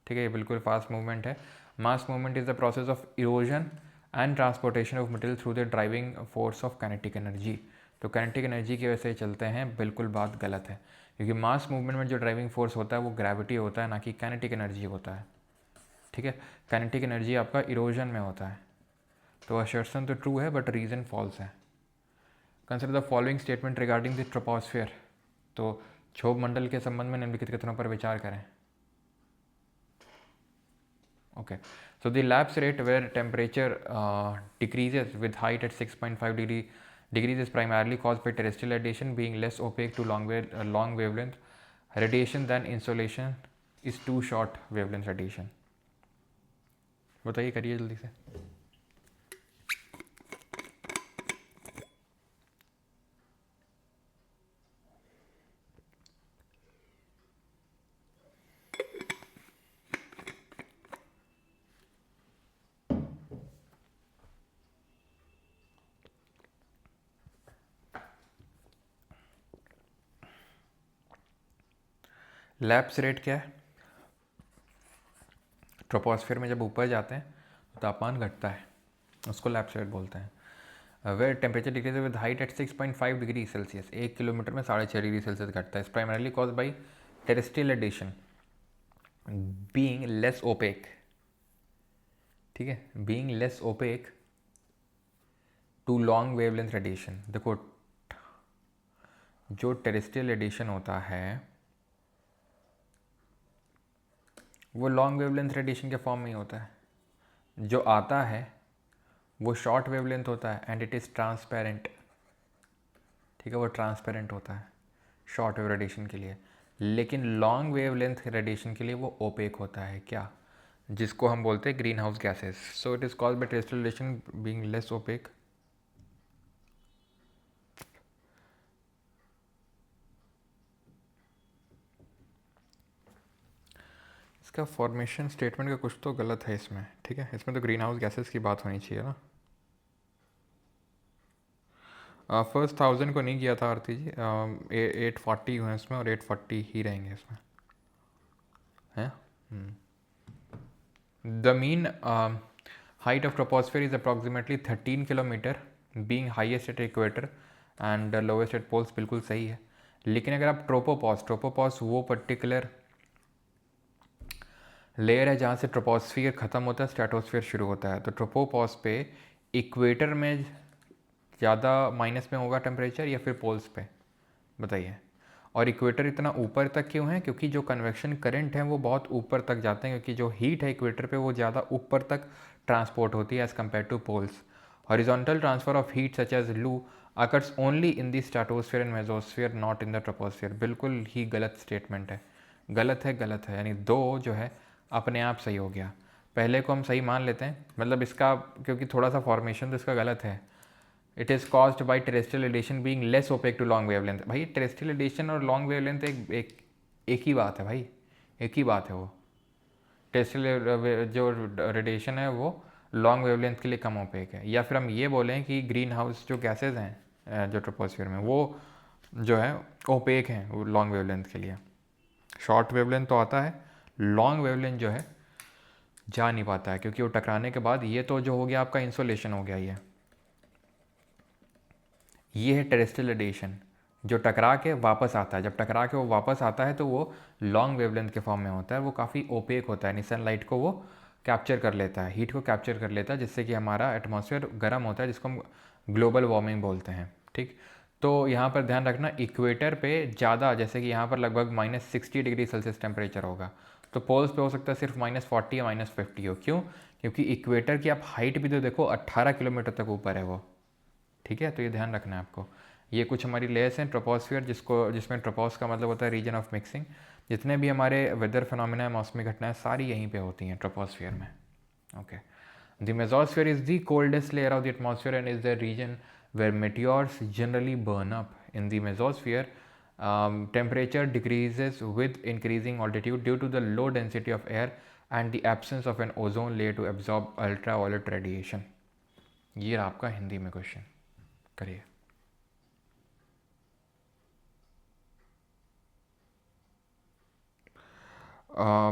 ठीक है, ये बिल्कुल फास्ट मूवमेंट है। Mass movement is the process of erosion and transportation of material through the driving force of kinetic energy. तो kinetic energy की वजह से चलते हैं, बिल्कुल बात गलत है, क्योंकि मास मूवमेंट में जो ड्राइविंग फोर्स होता है वो ग्रेविटी होता है, ना कि काइनेटिक एनर्जी होता है, ठीक है। काइनेटिक एनर्जी आपका इरोजन में होता है। तो असर्शन तो ट्रू है बट रीज़न फॉल्स है। Consider the following statement regarding the troposphere. तो क्षोभ मंडल के संबंध में निम्नलिखित कथनों पर विचार करें। Okay, so the lapse rate where temperature decreases with height at 6.5 degrees is primarily caused by terrestrial radiation being less opaque to long wavelength radiation than insolation is too short wavelength radiation। बताइए, करिए जल्दी से। Lapse rate क्या है? Troposphere में जब ऊपर जाते हैं तो तापमान घटता है, उसको लैप्स रेट बोलते हैं। Where temperature decrease with height at 6.5 degree Celsius, 1 kilometre में 6.5 डिग्री सेल्सियस घटता है। Primarily cause by terrestrial radiation being less opaque, ठीक है, being less opaque to long wavelength radiation. देखो, जो टेरेस्ट्रियल रेडिएशन होता है वो लॉन्ग वेवलेंथ रेडिएशन के फॉर्म में ही होता है। जो आता है वो शॉर्ट वेवलेंथ होता है एंड इट इज़ ट्रांसपेरेंट, ठीक है, वो ट्रांसपेरेंट होता है शॉर्ट वेव रेडिएशन के लिए। लेकिन लॉन्ग वेवलेंथ रेडिएशन के लिए वो ओपेक होता है, क्या? जिसको हम बोलते हैं greenhouse gases. So it is called by terrestrial radiation being less opaque. इसका फॉर्मेशन स्टेटमेंट का कुछ तो गलत है इसमें, ठीक है, इसमें तो ग्रीन हाउस गैसेस की बात होनी चाहिए ना। फर्स्ट 1000 को नहीं किया था आरती जी, 840 हुए इसमें और 840 ही रहेंगे इसमें, हैं। The mean height of troposphere is approximately 13 kilometre being highest at equator and lowest at poles, बिल्कुल सही है। लेकिन अगर आप ट्रोपोपॉज वो पर्टिकुलर लेयर है जहाँ से ट्रोपोस्फियर ख़त्म होता है, स्ट्रेटोस्फियर शुरू होता है। तो ट्रोपोपॉज पे इक्वेटर में ज़्यादा माइनस में होगा टेम्परेचर या फिर पोल्स पे, बताइए। और इक्वेटर इतना ऊपर तक क्यों है? क्योंकि जो कन्वेक्शन करंट है वो बहुत ऊपर तक जाते हैं, क्योंकि जो हीट है इक्वेटर पे वो ज़्यादा ऊपर तक ट्रांसपोर्ट होती है as compare to poles. Horizontal transfer of heat such as loo occurs only in the stratosphere and mesosphere, not in the troposphere. बिल्कुल ही गलत स्टेटमेंट है, गलत है, यानी दो जो है अपने आप सही हो गया। पहले को हम सही मान लेते हैं, मतलब इसका क्योंकि थोड़ा सा फॉर्मेशन तो इसका गलत है। It is caused by terrestrial radiation being less opaque to long wavelength. भाई टेरेस्ट्रियल रेडिएशन और लॉन्ग वेवलेंथ एक ही बात है भाई, एक ही बात है। वो टेरेस्ट्रियल जो रेडिएशन है वो लॉन्ग वेवलेंथ के लिए कम ओपेक है। या फिर हम ये बोलें कि ग्रीन हाउस जो गैसेज हैं जो ट्रोपोस्फियर में वो जो है ओपेक हैं वो लॉन्ग वेवलेंथ के लिए। शॉर्ट वेवलेंथ तो आता है, लॉन्ग वेवलेंथ जो है जा नहीं पाता है, क्योंकि वो टकराने के बाद ये तो जो हो गया आपका इंसोलेशन हो गया। ये है टेरेस्ट्रियल रेडिएशन जो टकरा के वापस आता है। जब टकरा के वो वापस आता है तो वो लॉन्ग वेवलेंथ के फॉर्म में होता है, वो काफ़ी ओपेक होता है, यानी सनलाइट को वो कैप्चर कर लेता है, हीट को कैप्चर कर लेता है, जिससे कि हमारा एटमॉस्फेयर गर्म होता है, जिसको हम ग्लोबल वार्मिंग बोलते हैं। ठीक, तो यहाँ पर ध्यान रखना इक्वेटर पे ज़्यादा, जैसे कि यहाँ पर लगभग -60 डिग्री सेल्सियस टेम्परेचर होगा, तो पोल्स पे हो सकता है सिर्फ -40 या -50 हो। क्यों? क्योंकि इक्वेटर की आप हाइट भी तो देखो, 18 किलोमीटर तक ऊपर है वो। ठीक है, तो ये ध्यान रखना है आपको। ये कुछ हमारी लेयर्स हैं ट्रोपोस्फियर, जिसमें ट्रोपोस का मतलब होता है रीजन ऑफ मिक्सिंग। जितने भी हमारे वेदर फिनोमिना है, मौसमी घटनाएं, सारी यहीं पे होती हैं ट्रोपोस्फियर में। Okay, the mesosphere is the coldest layer of the atmosphere and is the region where meteors generally burn up. In the mesosphere temperature decreases with increasing altitude due to the low density of air and the absence of an ozone layer to absorb ultraviolet radiation। ये रहा आपका हिंदी में question, करिए।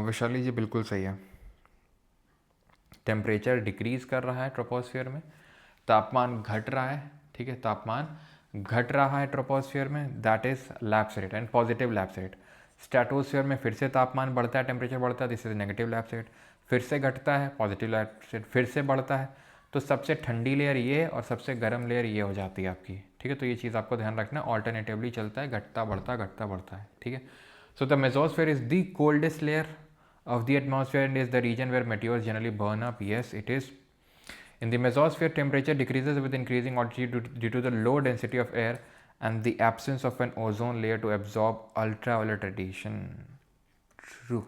वैशाली जी बिल्कुल सही है। Temperature decrease कर रहा है ट्रोपोस्फियर में, तापमान घट रहा है। ठीक है, तापमान घट रहा है ट्रोपोस्फियर में, that is lapse rate and positive lapse rate. Stratosphere में फिर से तापमान बढ़ता है, टेम्परेचर बढ़ता है, this is negative lapse rate. फिर से घटता है, पॉजिटिव लैप्स रेट, फिर से बढ़ता है। तो सबसे ठंडी लेयर ये और सबसे गर्म लेयर ये हो जाती है आपकी। ठीक है, तो ये चीज़ आपको ध्यान रखना, ऑल्टरनेटिवली चलता है, घटता बढ़ता है। ठीक है, so the mesosphere is the coldest layer of the atmosphere and is the region where meteors generally burn up. Yes, it is. In the mesosphere, temperature decreases with increasing altitude due to the low density of air and the absence of an ozone layer to absorb ultraviolet radiation. True.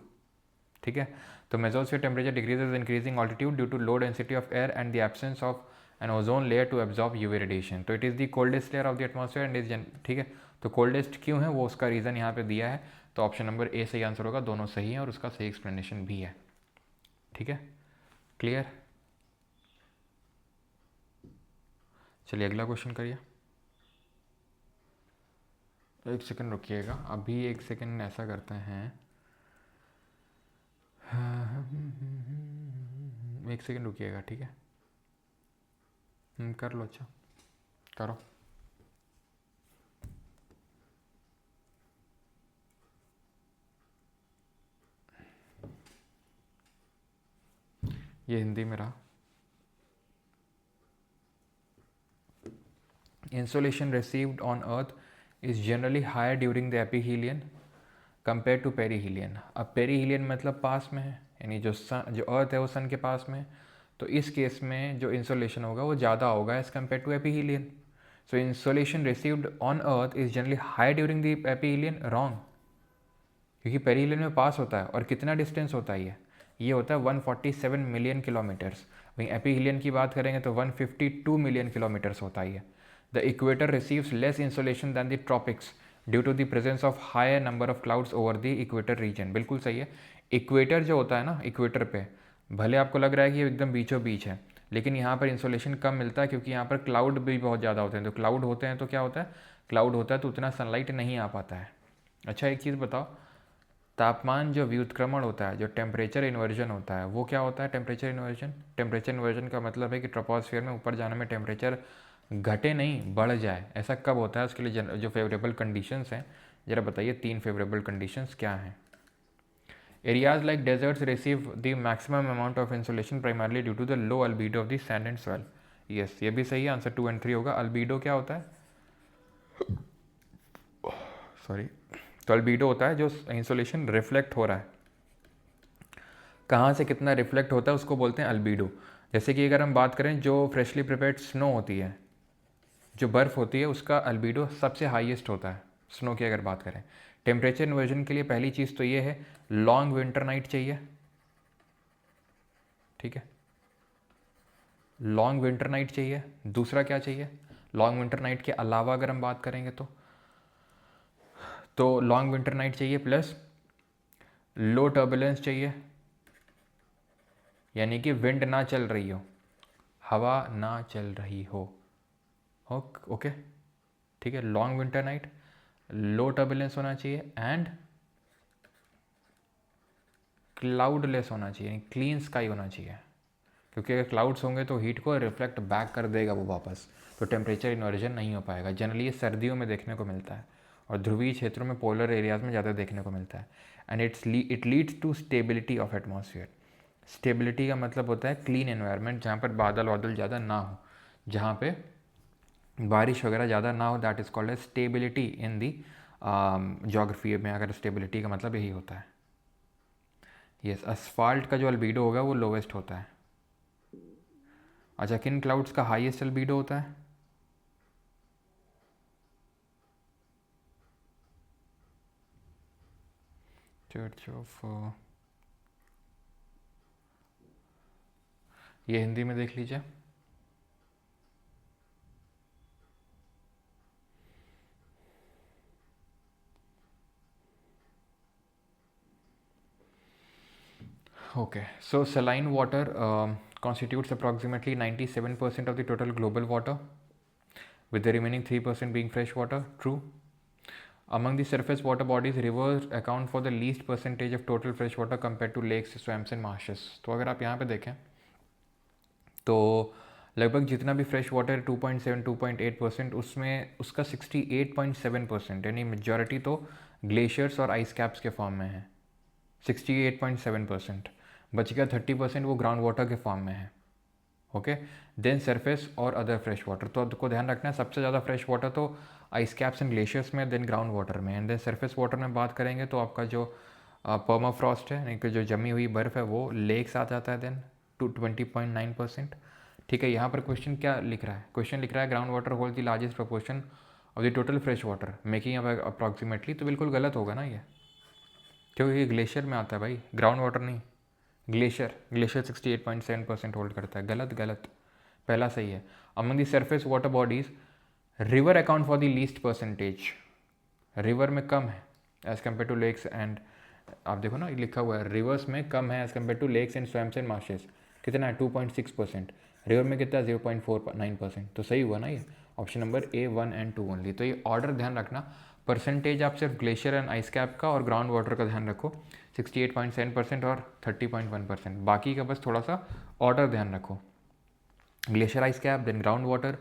ठीक है, तो mesosphere temperature decreases with increasing altitude due to low density of air and the absence of an ozone layer to absorb UV radiation. तो it is the coldest layer of the atmosphere and is, ठीक है, तो coldest क्यों है वो उसका reason यहाँ पे दिया है। तो ऑप्शन नंबर ए सही आंसर होगा, दोनों सही हैं और उसका सही एक्सप्लेनेशन भी है। ठीक है, क्लियर। चलिए अगला क्वेश्चन करिए। एक सेकंड रुकिएगा, अभी एक सेकंड ऐसा करते हैं, एक सेकंड रुकिएगा। ठीक है, कर लो, अच्छा करो। ये हिंदी में रहा। Insolation received on Earth is generally higher during the aphelion compare to perihelion. अब पेरीहीलियन मतलब पास में है, यानी जो अर्थ है वो सन के पास में है, तो इस केस में जो इंसोलेशन होगा वो ज़्यादा होगा as compare to aphelion. So insolation received on earth is generally high during the aphelion, wrong, क्योंकि पेरीहीलियन में पास होता है। और कितना डिस्टेंस होता है ये होता है 147 मिलियन किलोमीटर्स। वहीं एपीहीलियन की बात करेंगे तो 152 मिलियन किलोमीटर्स होता है। The equator receives less insolation than the tropics due to the presence of higher number of clouds over the equator region. बिल्कुल सही है। इक्वेटर जो होता है ना, इक्वेटर पे भले आपको लग रहा है कि ये एकदम बीचों बीच है, लेकिन यहाँ पर इंसोलेशन कम मिलता है, क्योंकि यहाँ पर क्लाउड भी बहुत ज़्यादा होते हैं। तो क्लाउड होते हैं तो क्या होता है, क्लाउड होता है तो उतना सनलाइट नहीं आ पाता है। अच्छा एक चीज़ बताओ, तापमान जो व्युत्क्रमण होता है, जो टेम्परेचर इन्वर्जन होता है, वो क्या होता है? Temperature inversion. टेम्परेचर इन्वर्जन का मतलब है कि ट्रोपोस्फियर में ऊपर जाने में टेम्परेचर घटे नहीं, बढ़ जाए। ऐसा कब होता है? उसके लिए जो फेवरेबल कंडीशंस हैं, ज़रा बताइए 3 फेवरेबल कंडीशंस क्या हैं? Areas like deserts receive the maximum amount of insolation primarily due to the low albedo of the sand and soil. Yes, ये भी सही है, आंसर 2 एंड 3 होगा। अल्बीडो क्या होता है? सॉरी, तो अल्बीडो होता है जो इंसोलेशन रिफ्लेक्ट हो रहा है, कहाँ से कितना रिफ्लेक्ट होता है उसको बोलते हैं अल्बीडो। जैसे कि अगर हम बात करें जो फ्रेशली प्रिपेयर्ड स्नो होती है, जो बर्फ़ होती है, उसका अल्बीडो सबसे हाईएस्ट होता है स्नो की अगर बात करें। टेम्परेचर इन्वर्जन के लिए पहली चीज़ तो ये है, लॉन्ग विंटर नाइट चाहिए, ठीक है, लॉन्ग विंटर नाइट चाहिए। दूसरा क्या चाहिए, लॉन्ग विंटर नाइट के अलावा अगर हम बात करेंगे तो लॉन्ग विंटर नाइट चाहिए प्लस लो टर्बुलेंस चाहिए, यानी कि विंड ना चल रही हो, हवा ना चल रही हो। ओके, ठीक है, लॉन्ग विंटर नाइट, लो टर्बुलेंस होना चाहिए एंड क्लाउडलेस होना चाहिए, क्लीन स्काई होना चाहिए, क्योंकि अगर क्लाउड्स होंगे तो हीट को रिफ्लेक्ट बैक कर देगा वो वापस, तो टेम्परेचर इन्वर्जन नहीं हो पाएगा। जनरली ये सर्दियों में देखने को मिलता है और ध्रुवीय क्षेत्रों में, पोलर एरियाज में ज़्यादा देखने को मिलता है। And it leads to stability of atmosphere. Stability का मतलब होता है क्लीन एनवायरनमेंट, जहाँ पर बादल वादल ज़्यादा ना हो, जहाँ पे बारिश वगैरह ज़्यादा ना हो, that is called as stability in the geography में। अगर स्टेबिलिटी का मतलब यही होता है। यस, असफाल्ट का जो अल्बीडो होगा वो लोवेस्ट होता है। अच्छा, किन क्लाउड्स का हाईएस्ट अल्बीडो होता है? चर्च ऑफ, ये हिंदी में देख लीजिए। Okay, so saline water constitutes approximately 97% of the total global water, with the remaining 3% being fresh water. True. Among the surface water bodies, rivers account for the least percentage of total fresh water compared to lakes, swamps and marshes. तो अगर आप यहाँ पे देखें तो लगभग जितना भी फ्रेश वाटर 2.7 2.8%, उसमें उसका 68.7% यानी मेजॉरिटी तो ग्लेशियर्स और आइस कैप्स के फॉर्म में है। 68.7%, बच गया 30% वो ग्राउंड वाटर के फॉर्म में है। ओके, देन सरफेस और अदर फ्रेश वाटर। तो आपको ध्यान रखना है, सबसे ज़्यादा फ्रेश वाटर तो आइस कैप्स एंड ग्लेशियर्स में, देन ग्राउंड वाटर में, एंड देन सरफेस वाटर में बात करेंगे तो आपका जो पर्माफ्रॉस्ट है, यानी कि जो जमी हुई बर्फ़ है, वो लेक्स आ जाता है, देन टू 20.9%। ठीक है, यहाँ पर क्वेश्चन क्या लिख रहा है? क्वेश्चन लिख रहा है ground water hold the largest proportion of the total fresh water making approximately. तो बिल्कुल गलत होगा ना ये, क्योंकि ये ग्लेशियर में आता है भाई, ग्राउंड वाटर नहीं। ग्लेशियर 68.7% होल्ड करता है। गलत गलत, पहला सही है। Among the surface water bodies, river account for the least percentage. River में कम है as compare to lakes and, आप देखो ना लिखा हुआ है रिवर्स में कम है as compare to lakes and swamps and marshes. कितना है? 2.6%। रिवर में कितना? 0.49%। तो सही हुआ ना ये, option number A 1 and 2 only. तो ये ऑर्डर ध्यान रखना, परसेंटेज आप सिर्फ ग्लेशियर एंड आइस कैप का और ग्राउंड वाटर का ध्यान रखो, 68.7% और 30.1%। बाकी का बस थोड़ा सा ऑर्डर ध्यान रखो, glacier, ice cap, then ground water,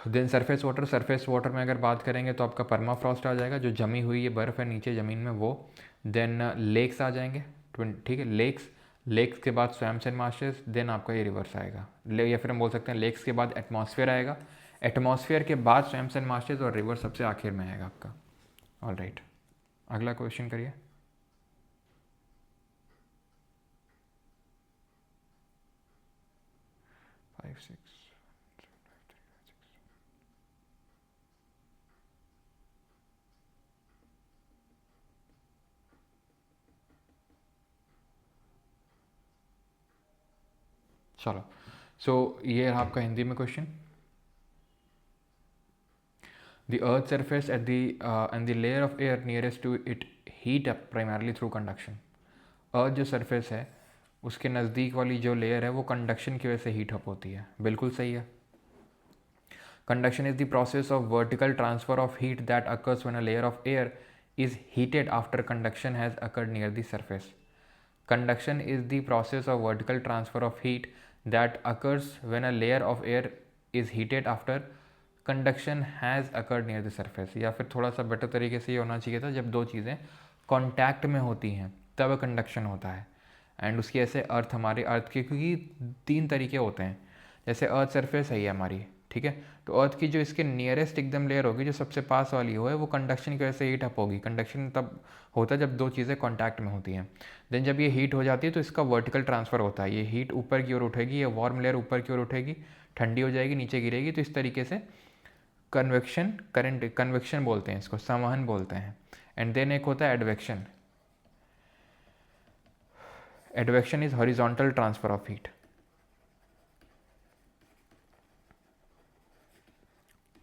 then surface water. Surface water में अगर बात करेंगे तो आपका परमाफ्रॉस्ट आ जाएगा, जो जमी हुई ये बर्फ़ है नीचे ज़मीन में वो। देन लेक्स आ जाएंगे, ठीक है, लेक्स, लेक्स के बाद स्वैम्स एंड मार्शेस, देन आपका ये रिवर्स आएगा, या फिर हम बोल सकते हैं लेक्स के बाद एटमॉस्फेयर आएगा, एटमॉस्फेयर के बाद स्वैम्स एंड मार्शेस, और रिवर सबसे आखिर में आएगा आपका। ऑल राइट, अगला क्वेश्चन करिए। फाइव सिक्स, चलो, सो ये रहा आपका हिंदी में question. The Earth's surface at the and the layer of air nearest to it heat up primarily through conduction. अर्थ जो सरफेस है उसके नज़दीक वाली जो लेयर है वो कंडक्शन की वजह से हीट अप होती है। बिल्कुल सही है। Conduction is the process of vertical transfer of heat that occurs when a layer of air is heated after conduction has occurred near the surface. Conduction is the process of vertical transfer of heat that occurs when a layer of air is heated after conduction has occurred near the surface, या फिर थोड़ा सा better तरीके से ये होना चाहिए था, जब दो चीज़ें कॉन्टैक्ट में होती हैं तब कंडक्शन होता है। एंड उसकी ऐसे अर्थ, हमारे अर्थ के, क्योंकि तीन तरीके होते हैं, जैसे अर्थ सरफेस है ये हमारी, ठीक है, तो अर्थ की जो इसके नियरेस्ट एकदम लेयर होगी, जो सबसे पास वाली हो है, वो कंडक्शन की वजह से हीट अप होगी। कंडक्शन तब होता है जब दो चीज़ें कांटेक्ट में होती हैं। देन जब ये हीट हो जाती है तो इसका वर्टिकल ट्रांसफ़र होता है, ये हीट ऊपर की ओर उठेगी, ये वार्म लेयर ऊपर की ओर उठेगी, ठंडी हो जाएगी, नीचे गिरेगी, तो इस तरीके से कन्वेक्शन करंट, कन्वेक्शन बोलते हैं इसको, संवहन बोलते हैं। एंड देन एक होता है advection. Advection is horizontal transfer of heat.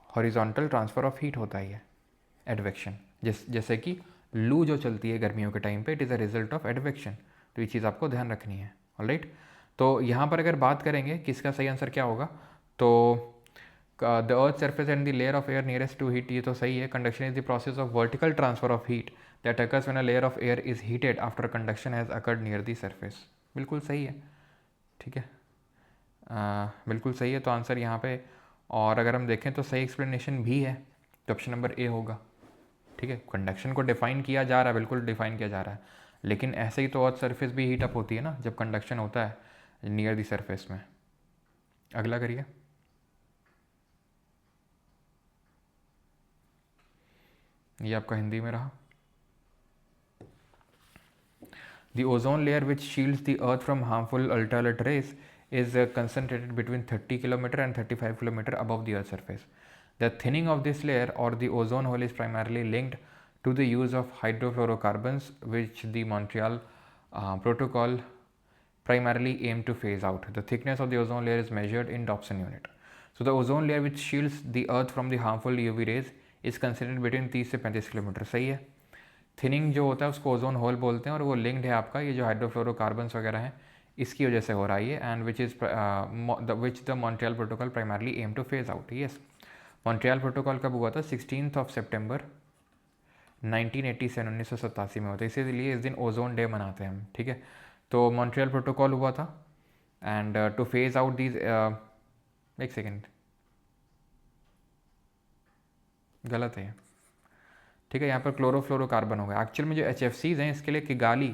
Horizontal transfer of heat होता है ये एडवेक्शन। जैसे कि लू जो चलती है गर्मियों के टाइम पे, it is a result of advection. तो ये चीज़ आपको ध्यान रखनी है। ऑलराइट, तो यहाँ पर अगर बात करेंगे कि इसका सही आंसर क्या होगा, तो the earth surface and the layer of air nearest to heat, ये तो सही है। Conduction is the process of vertical transfer of heat that occurs when a layer of air is heated after conduction has occurred near the surface. बिल्कुल सही है, ठीक है, बिल्कुल सही है। तो आंसर यहाँ पे, और अगर हम देखें तो सही एक्सप्लेनेशन भी है, तो ऑप्शन नंबर ए होगा, ठीक है। कंडक्शन को डिफाइन किया जा रहा है, बिल्कुल डिफाइन किया जा रहा है, लेकिन ऐसे ही तो अर्थ सरफेस भी हीट अप होती है ना जब कंडक्शन होता है नियर द सरफेस में। अगला करिए। ये आपका हिंदी में रहा। The ozone layer, which shields the earth from harmful ultraviolet rays, is concentrated between 30 km and 35 km above the earth's surface. The thinning of this layer or the ozone hole is primarily linked to the use of hydrofluorocarbons, which the Montreal Protocol primarily aim to phase out. The thickness of the ozone layer is measured in Dobson unit. So the ozone layer which shields the earth from the harmful UV rays is considered between 30 से 35 kilometre. सही है। Thinning जो होता है उसको ozone hole बोलते हैं, और वो लिंक्ड है आपका ये जो हाइड्रोफ्लोरोकार्बन्स वगैरह हैं इसकी वजह से हो रहा है ये, and which the Montreal protocol primarily aim to phase out. Yes, Montreal protocol कब हुआ था? 16 सितंबर 1987, 1987 में होता है, इसीलिए इस दिन ओजोन डे मनाते हैं हम, ठीक है। तो मॉन्ट्रियल प्रोटोकॉल हुआ था, and to phase out these, एक सेकेंड, गलत है, ठीक है, यहाँ पर क्लोरोफ्लोरोकार्बन होगा। एक्चुअल में जो HFCs हैं इसके लिए किगाली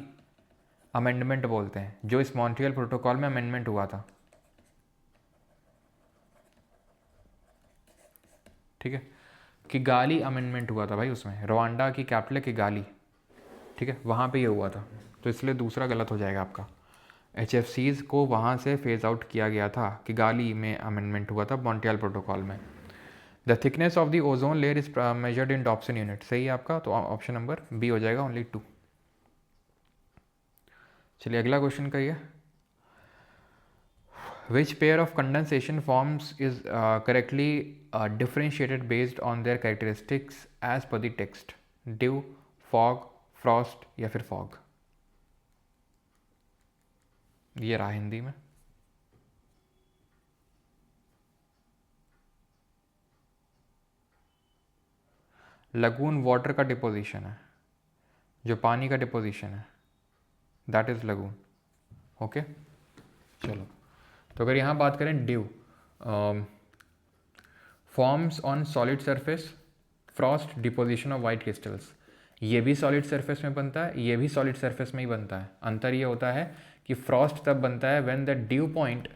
अमेंडमेंट बोलते हैं, जो इस मॉन्ट्रियल प्रोटोकॉल में अमेंडमेंट हुआ था, ठीक है। किगाली अमेंडमेंट हुआ था भाई, उसमें रवांडा की कैपिटल किगाली, ठीक है, वहाँ पे ये हुआ था, तो इसलिए दूसरा गलत हो जाएगा आपका। HFCs को वहाँ से फेज आउट किया गया था, किगाली में अमेंडमेंट हुआ था मॉन्ट्रियल प्रोटोकॉल में। The thickness of the ozone layer is measured in Dobson unit. सही है आपका, तो ऑप्शन नंबर बी हो जाएगा, ओनली 2। चलिए अगला क्वेश्चन करिए। Which pair of condensation forms is correctly differentiated based on their characteristics as per the text? Dew, fog, frost या फिर फॉग? ये रहा हिंदी में। लगून वाटर का डिपोजिशन है, जो पानी का डिपोजिशन है, दैट इज लगून। ओके, चलो, तो अगर यहाँ बात करें due, forms on solid surface, Frost, deposition of white crystals. ये भी सॉलिड सरफेस में बनता है, ये भी सॉलिड सरफेस में ही बनता है। अंतर ये होता है कि फ्रॉस्ट तब बनता है when the due point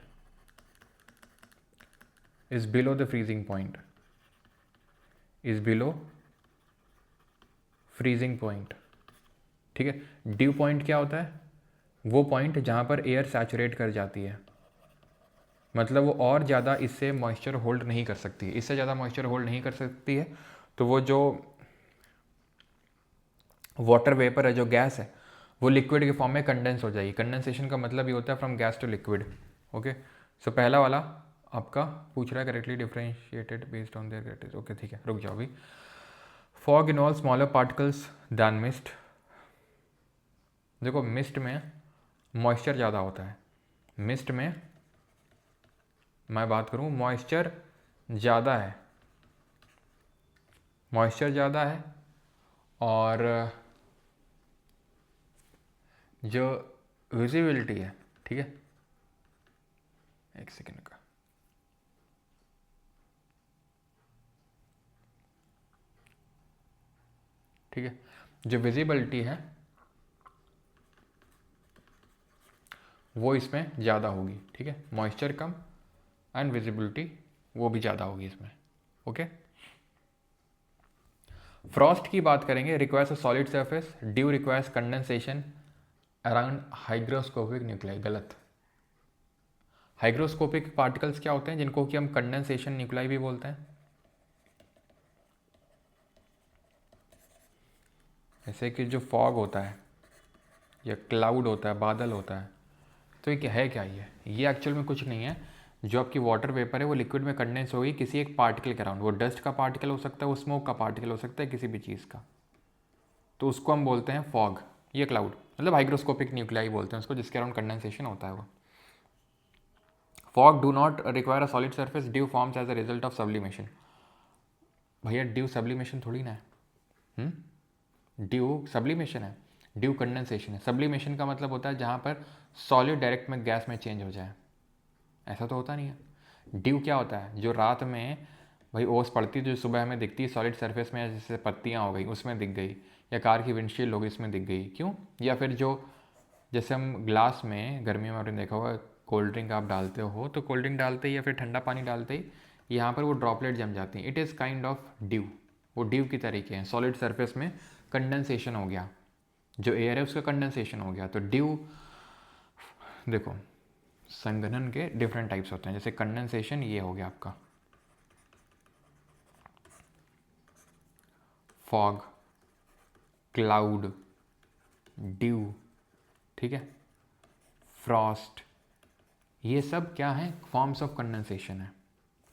is below the freezing point, is below freezing point, ठीक है। ड्यू पॉइंट क्या होता है? वो पॉइंट जहाँ पर एयर सैचुरेट कर जाती है, मतलब वो और ज़्यादा इससे मॉइस्चर होल्ड नहीं कर सकती है, इससे ज़्यादा मॉइस्चर होल्ड नहीं कर सकती है, तो वो जो वाटर वेपर है, जो गैस है, वो लिक्विड के फॉर्म में कंडेंस हो जाएगी। कंडेंसेशन का मतलब ये होता है from gas to liquid. Okay, so पहला वाला आपका पूछ रहा है correctly differentiated based on their characteristics. Okay, ठीक है, रुक जाओ अभी। Fog involve smaller particles than mist. देखो, मिस्ट में मॉइस्चर ज़्यादा होता है, मिस्ट में मैं बात करूँ मॉइस्चर ज़्यादा है, मॉइस्चर ज़्यादा है, और जो विजिबिलिटी है, ठीक है, एक सेकेंड का, ठीक है। जो विजिबिलिटी है वो इसमें ज़्यादा होगी, ठीक है, मॉइस्चर कम एंड विजिबिलिटी वो भी ज़्यादा होगी इसमें, ओके। फ्रॉस्ट की बात करेंगे, requires a solid surface, due requires condensation around hygroscopic nuclei, गलत। हाइग्रोस्कोपिक पार्टिकल्स क्या होते हैं, जिनको कि हम कंडेंसेशन न्यूक्लियाई भी बोलते हैं। जैसे कि जो फॉग होता है या क्लाउड होता है, बादल होता है, तो ये क्या है, क्या ये एक्चुअल में कुछ नहीं है। जो आपकी वाटर वेपर है वो लिक्विड में कंडेंस होगी किसी एक पार्टिकल के अराउंड, वो डस्ट का पार्टिकल हो सकता है, वो स्मोक का पार्टिकल हो सकता है, किसी भी चीज़ का, तो उसको हम बोलते हैं फॉग या क्लाउड, मतलब हाइग्रोस्कोपिक न्यूक्लियाई बोलते हैं उसको, जिसके अराउंड कंडेंसेशन होता है वो। Fog do not require a solid surface, dew forms as a result of sublimation. भैया ड्यू सब्लिमेशन थोड़ी ना है, ड्यू सब्लिमेशन है, ड्यू कंडेंसेशन है। सब्लिमेशन का मतलब होता है जहाँ पर सॉलिड डायरेक्ट में गैस में चेंज हो जाए, ऐसा तो होता नहीं है। ड्यू क्या होता है, जो रात में भाई ओस पड़ती है, जो सुबह हमें दिखती है सॉलिड सरफेस में, जैसे पत्तियाँ हो गई उसमें दिख गई, या कार की विंडशील्ड हो गई उसमें दिख गई, क्यों? या फिर जो जैसे हम ग्लास में गर्मियों में आपने देखा होगा कोल्ड ड्रिंक आप डालते हो, तो कोल्ड ड्रिंक डालते ही या फिर ठंडा पानी डालते ही यहाँ पर वो ड्रॉपलेट जम जाती हैं, it is kind of due. वो ड्यू की तरीके हैं, सॉलिड सरफेस में कंडेंसेशन हो गया, जो एयर है उसका कंडेंसेशन हो गया। तो ड्यू, देखो संघनन के डिफरेंट टाइप्स होते हैं, जैसे कंडेंसेशन ये हो गया आपका, फॉग, क्लाउड, ड्यू, ठीक है, फ्रॉस्ट, ये सब क्या है, फॉर्म्स ऑफ कंडेंसेशन है।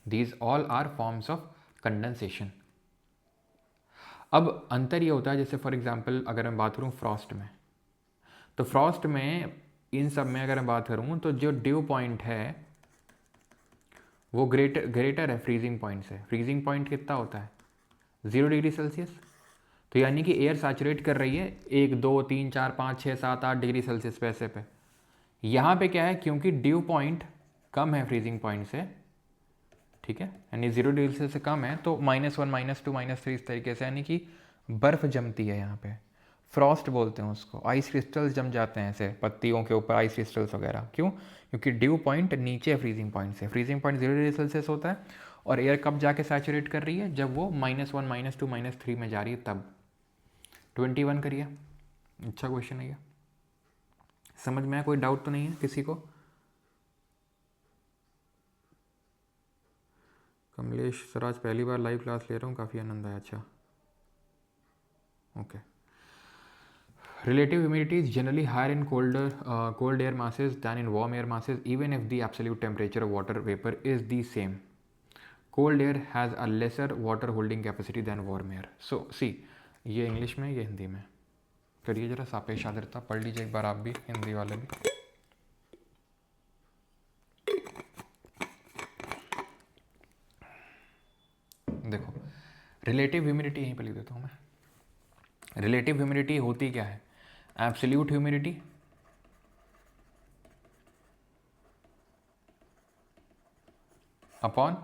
These all are forms of condensation. अब अंतर ये होता है, जैसे फॉर एग्जांपल अगर मैं बात करूँ फ्रॉस्ट में, तो फ्रॉस्ट में इन सब में अगर मैं बात करूँ तो जो ड्यू पॉइंट है वो ग्रेटर है फ्रीजिंग पॉइंट से। फ्रीजिंग पॉइंट कितना होता है, 0 डिग्री सेल्सियस। तो यानी कि एयर सैचुरेट कर रही है 1 2 3 4 5 6 7 8 डिग्री सेल्सियस पे, ऐसे पे। यहाँ पे क्या है, क्योंकि ड्यू पॉइंट कम है फ्रीजिंग पॉइंट से, ठीक है, यानी 0 डिग्री सेल्सियस से कम है, तो -1 -2 -3 इस तरीके से, यानी कि बर्फ़ जमती है यहाँ पे। फ्रॉस्ट बोलते हैं उसको, आइस क्रिस्टल्स जम जाते हैं ऐसे पत्तियों के ऊपर, आइस क्रिस्टल्स वगैरह, क्यों? क्योंकि ड्यू पॉइंट नीचे है फ्रीजिंग पॉइंट से। फ्रीजिंग पॉइंट 0 डिग्री सेल्सियस होता है, और एयर कब जाके सैचुरेट कर रही है, जब वो -1 -2 -3 में जा रही है तब। 21 करिए, अच्छा क्वेश्चन है ये, समझ में आया? कोई डाउट तो नहीं है किसी को? कमलेश सर, आज पहली बार लाइव क्लास ले रहा हूँ, काफ़ी आनंद आया। अच्छा, okay. Relative humidity is generally higher in cold air masses than in warm air masses, even if the absolute temperature of water vapor is the same. Cold air has a lesser water holding capacity than warm air. So see, ये English में, ये हिंदी में। करिए जरा सापेक्ष आर्द्रता पढ़ लीजिए एक बार आप भी, हिंदी वाले भी। देखो, रिलेटिव ह्यूमिडिटी यहीं पर लिख देता हूँ मैं। रिलेटिव ह्यूमिडिटी होती क्या है, absolute humidity upon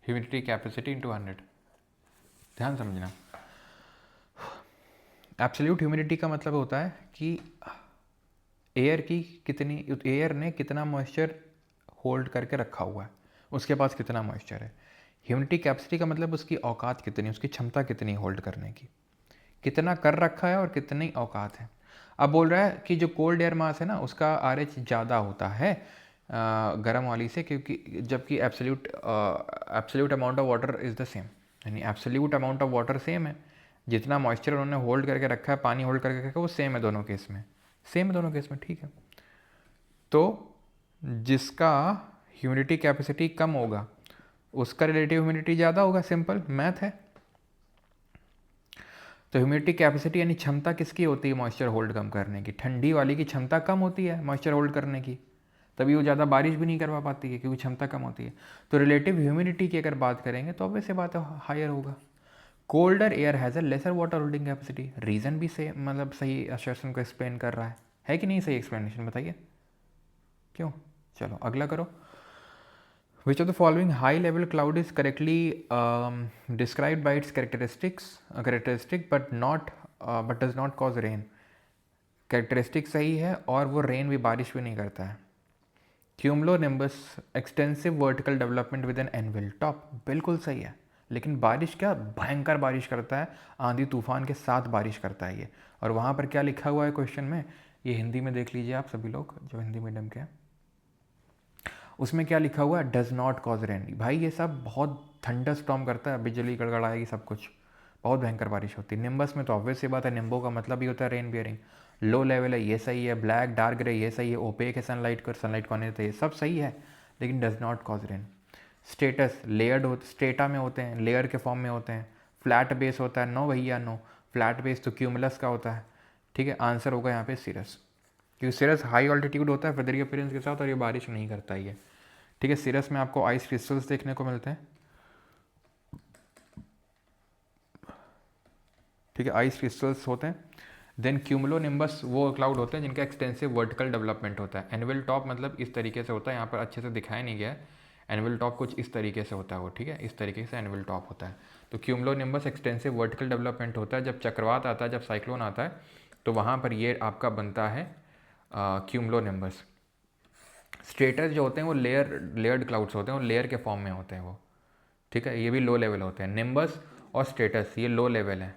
humidity capacity into 100। ध्यान समझना, एब्सोल्यूट ह्यूमिडिटी का मतलब होता है कि एयर की कितनी, एयर ने कितना मॉइस्चर होल्ड करके रखा हुआ है, उसके पास कितना मॉइस्चर है। ह्यूमिडिटी कैपेसिटी का मतलब उसकी औकात कितनी, उसकी क्षमता कितनी होल्ड करने की, कितना कर रखा है और कितनी औकात है। अब बोल रहा है कि जो कोल्ड एयर मास है ना, उसका RH ज़्यादा होता है गर्म वाली से, क्योंकि जबकि absolute amount of water is the same, यानी absolute amount of water same है, जितना मॉइस्चर उन्होंने होल्ड करके रखा है, पानी होल्ड करके रखा है, वो सेम है दोनों केस में, सेम है दोनों केस में, ठीक है। तो जिसका ह्यूमिडिटी कैपेसिटी कम होगा उसका रिलेटिव ह्यूमिडिटी ज़्यादा होगा, सिंपल मैथ है। तो ह्यूमिडिटी कैपेसिटी यानी क्षमता किसकी होती है मॉइस्चर होल्ड कम करने की, ठंडी वाली की क्षमता कम होती है मॉइस्चर होल्ड करने की, तभी वो ज़्यादा बारिश भी नहीं करवा पाती है, क्योंकि क्षमता कम होती है। तो रिलेटिव ह्यूमिडिटी की अगर बात करेंगे तो ऑब्वियस बात है हायर होगा। Colder air has a lesser water holding capacity, reason भी से मतलब सही असर्शन को एक्सप्लेन कर रहा है कि नहीं? सही एक्सप्लेनेशन बताइए, क्यों? चलो अगला करो। Which of the following high level cloud is correctly described by its characteristic but does not cause rain? Characteristic सही है और वो रेन भी, बारिश भी नहीं करता है. Cumulonimbus extensive vertical development with an anvil top, बिल्कुल सही है. लेकिन बारिश क्या, भयंकर बारिश करता है, आंधी तूफान के साथ बारिश करता है ये. और वहाँ पर क्या लिखा हुआ है क्वेश्चन में, ये हिंदी में देख लीजिए आप सभी लोग जो हिंदी मीडियम के हैं, उसमें क्या लिखा हुआ है, डज नॉट कॉज रेन. भाई ये सब बहुत थंडर स्टॉर्म करता है, बिजली गड़गड़ाएगी, सब कुछ, बहुत भयंकर बारिश होती है. निम्बस में तो ऑब्वियस सी बात है, निम्बो का मतलब ही होता है रेन बियरिंग. लो लेवल है, ये सही है. ब्लैक डार्क ग्रे, ये सही है. ओपेक है सनलाइट को आने देते, ये सब सही है, लेकिन does not cause rain. Status layered हो, स्टेटा में होते हैं, लेयर के फॉर्म में होते हैं. फ्लैट बेस होता है, नो भैया नो. फ्लैट बेस तो क्यूमुलस का होता है. ठीक है, आंसर होगा यहाँ पे सिरस, क्योंकि सिरस हाई ऑल्टीट्यूड होता है फेदरी अपीयरेंस के साथ, और ये बारिश नहीं करता है ये. ठीक है, सिरस में आपको आइस क्रिस्टल्स देखने को मिलते हैं. ठीक है, आइस क्रिस्टल्स होते हैं. देन क्यूमुलोनिम्बस वो क्लाउड होते हैं जिनका एक्सटेंसिव वर्टिकल डेवलपमेंट होता है. एनुअल टॉप मतलब इस तरीके से होता है, यहाँ पर अच्छे से दिखाया नहीं गया है. एनुअल टॉप कुछ इस तरीके से होता है वो. ठीक है, इस तरीके से एनुअल टॉप होता है. तो क्यूमुलोनिम्बस एक्सटेंसिव वर्टिकल डेवलपमेंट होता है. जब चक्रवात आता है, जब साइक्लोन आता है, तो वहाँ पर ये आपका बनता है क्यूमुलोनिम्बस. स्ट्रेटस जो होते हैं वो लेयर्ड क्लाउड्स होते हैं, वो लेयर के फॉर्म में होते हैं वो. ठीक है, ये भी लो लेवल होते हैं. निम्बस और स्टेटस ये लो लेवल है.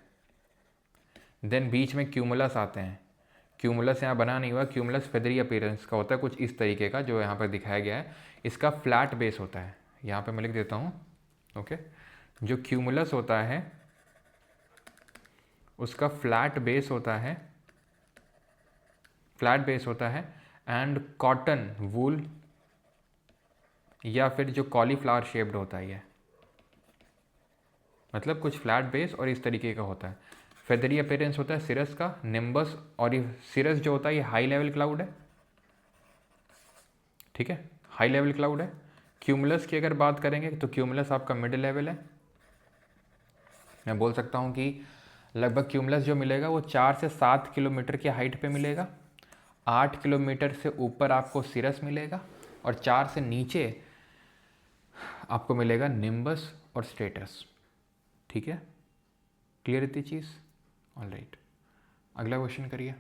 देन बीच में क्यूमुलस आते हैं. क्यूमुलस यहाँ बना नहीं हुआ, क्यूमुलस फेदरी अपीयरेंस का होता है, कुछ इस तरीके का जो यहाँ पर दिखाया गया है. इसका फ्लैट बेस होता है, यहाँ पे मैं लिख देता हूँ. ओके, जो क्यूमुलस होता है उसका फ्लैट बेस होता है. एंड कॉटन वूल या फिर जो कॉलीफ्लावर शेप्ड होता है ये, मतलब कुछ फ्लैट बेस और इस तरीके का होता है. फेदरी अपीयरेंस होता है सिरस का, निम्बस, और ये सिरस जो होता है ये हाई लेवल क्लाउड है. ठीक है, हाई लेवल क्लाउड है. क्यूमुलस की अगर बात करेंगे तो क्यूमुलस आपका मिड लेवल है. मैं बोल सकता हूँ कि लगभग क्यूमुलस जो मिलेगा वो 4 से 7 किलोमीटर की हाइट पे मिलेगा. 8 किलोमीटर से ऊपर आपको सिरस मिलेगा, और 4 से नीचे आपको मिलेगा निम्बस और स्टेटस. ठीक है, क्लियर इतनी चीज़. ऑल राइट, अगला क्वेश्चन करिए.